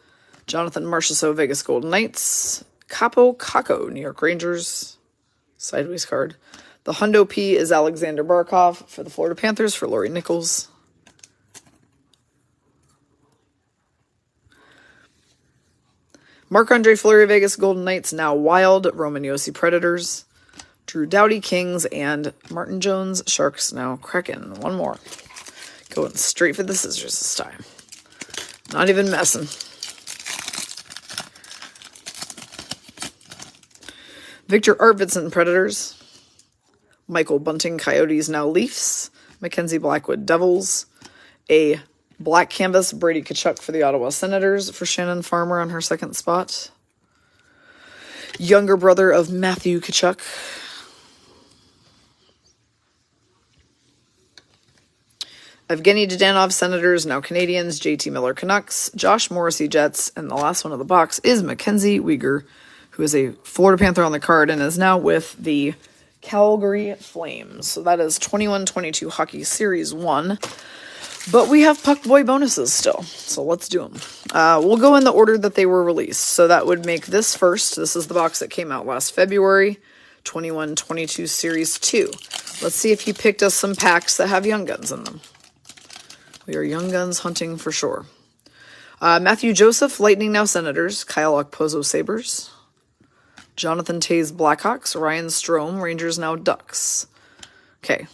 Jonathan Marchessault, Vegas Golden Knights. Capo Caco, New York Rangers. Sideways card. The Hundo P is Alexander Barkov for the Florida Panthers for Laurie Nichols. Marc-Andre Fleury, Vegas Golden Knights, now Wild. Roman Josi, Predators. Drew Doughty, Kings, and Martin Jones, Sharks, now Kraken. One more. Going straight for the scissors this time. Not even messing. Victor Arvidsson, Predators. Michael Bunting, Coyotes, now Leafs. Mackenzie Blackwood, Devils. A black canvas, Brady Tkachuk for the Ottawa Senators for Shannon Farmer on her second spot. Younger brother of Matthew Tkachuk. Evgeny Dadonov, Senators, now Canadians. JT Miller, Canucks. Josh Morrissey, Jets. And the last one of the box is Mackenzie Weegar, who is a Florida Panther on the card and is now with the Calgary Flames. So that is 21-22 Hockey Series 1. But we have Puck Boy bonuses still, so let's do them. We'll go in the order that they were released. So that would make this first. This is the box that came out last February, 21-22 Series 2. Let's see if he picked us some packs that have Young Guns in them. We are Young Guns hunting for sure. Matthew Joseph, Lightning, now Senators. Kyle Okposo, Sabres. Jonathan Toews, Blackhawks. Ryan Strome, Rangers, now Ducks. Okay,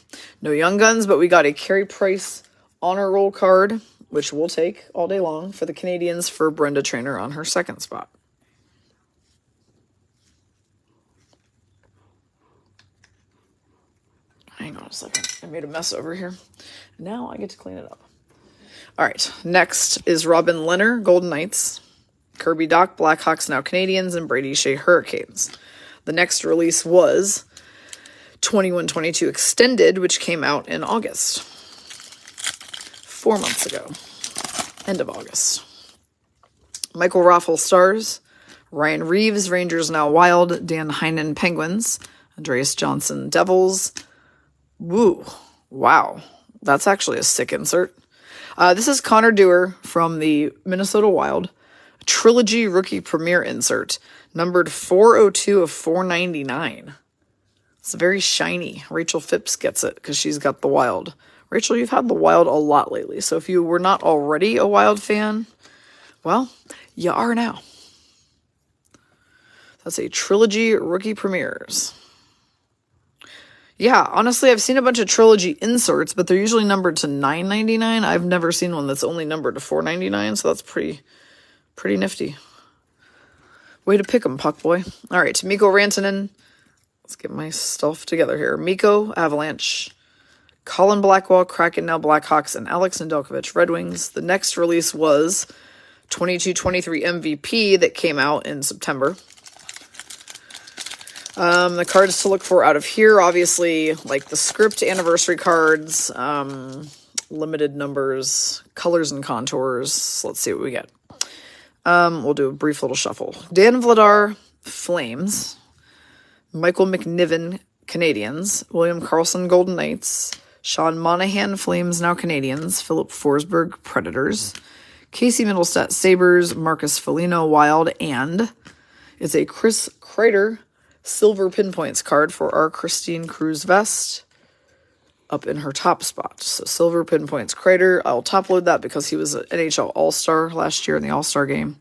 no Young Guns, but we got a Carey Price honor roll card, which we'll take all day long, for the Canadians for Brenda Traynor on her second spot. Hang on a second. I made a mess over here. Now I get to clean it up. All right, next is Robin Lehner, Golden Knights. Kirby Dach, Blackhawks, now Canadians, and Brady Shea, Hurricanes. The next release was 21-22 Extended, which came out in August. 4 months ago. End of August. Michael Raffle, Stars. Ryan Reeves, Rangers, now Wild. Dan Heinen, Penguins. Andreas Johnson, Devils. Woo. Wow. That's actually a sick insert. This is Connor Dewar from the Minnesota Wild. Trilogy Rookie Premier insert. Numbered 402 of 499. It's very shiny. Rachel Phipps gets it because she's got the Wild. Rachel, you've had the Wild a lot lately, so if you were not already a Wild fan, well, you are now. That's a Trilogy Rookie Premieres. Yeah, honestly, I've seen a bunch of Trilogy inserts, but they're usually numbered to $9.99. I've never seen one that's only numbered to $4.99, so that's pretty nifty. Way to pick 'em, Puck Boy. All right, Mikko Rantanen. Let's get my stuff together here. Mikko, Avalanche. Colin Blackwell, Kraken, now Blackhawks, and Alex Nedeljkovic, Red Wings. The next release was 22-23 MVP that came out in September. The cards to look for out of here, obviously, like the script anniversary cards, limited numbers, colors and contours. Let's see what we get. We'll do a brief little shuffle. Dan Vladar, Flames. Michael McNiven, Canadians. William Karlsson, Golden Knights. Sean Monahan, Flames, now Canadians. Philip Forsberg, Predators. Casey Middlestat, Sabres. Marcus Foligno, Wild. And it's a Chris Kreider silver pinpoints card for our Christine Cruz vest up in her top spot. So silver pinpoints Kreider. I'll top load that because he was an NHL All-Star last year in the All-Star game.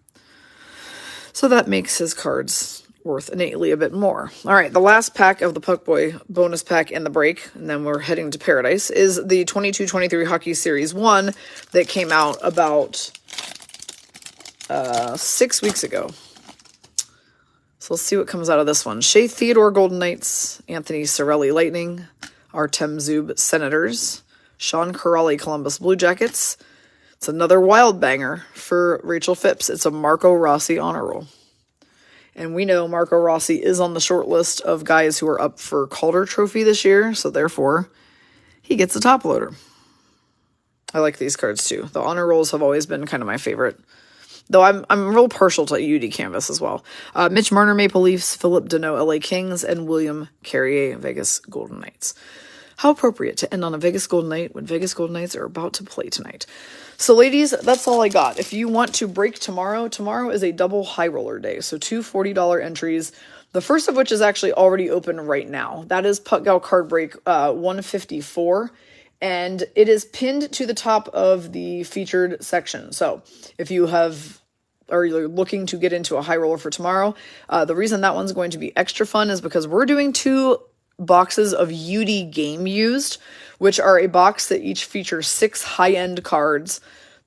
So that makes his cards worth innately a bit more. All right, the last pack of the Puck Boy bonus pack in the break, and then we're heading to Paradise, is the 22-23 Hockey Series 1 that came out about 6 weeks ago. So let's see what comes out of this one. Shea Theodore, Golden Knights. Anthony Cirelli, Lightning. Artem Zub, Senators. Sean Kuraly, Columbus Blue Jackets. It's another Wild banger for Rachel Phipps. It's a Marco Rossi honor roll. And we know Marco Rossi is on the short list of guys who are up for Calder Trophy this year, so therefore, he gets a top loader. I like these cards too. The honor rolls have always been kind of my favorite. Though I'm real partial to UD Canvas as well. Mitch Marner, Maple Leafs. Philip Deneau, LA Kings. And William Carrier, Vegas Golden Knights. How appropriate to end on a Vegas Golden Knight when Vegas Golden Knights are about to play tonight. So, ladies, that's all I got. If you want to break tomorrow is a double high roller day. So, two $40 entries. The first of which is actually already open right now. That is Puck Gal Card Break 154. And it is pinned to the top of the featured section. So, if you are looking to get into a high roller for tomorrow, the reason that one's going to be extra fun is because we're doing 2 boxes of UD Game Used, which are a box that each features 6 high-end cards.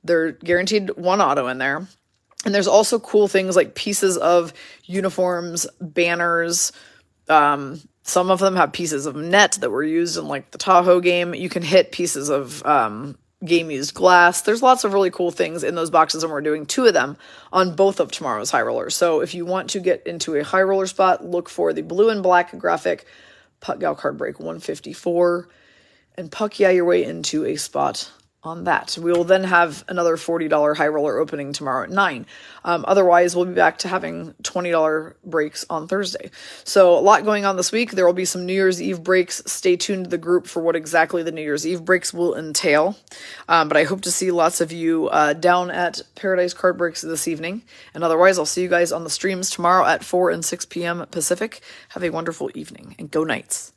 They're guaranteed 1 auto in there. And there's also cool things like pieces of uniforms, banners. Some of them have pieces of net that were used in like the Tahoe game. You can hit pieces of game used glass. There's lots of really cool things in those boxes, and we're doing 2 of them on both of tomorrow's high rollers. So if you want to get into a high roller spot, look for the blue and black graphic Puck Gal Card Break 154 and puck your way into a spot on that. We will then have another $40 high roller opening tomorrow at 9. Otherwise, we'll be back to having $20 breaks on Thursday. So a lot going on this week. There will be some New Year's Eve breaks. Stay tuned to the group for what exactly the New Year's Eve breaks will entail. But I hope to see lots of you down at Paradise Card Breaks this evening. And otherwise, I'll see you guys on the streams tomorrow at 4 and 6 p.m. Pacific. Have a wonderful evening and go Knights.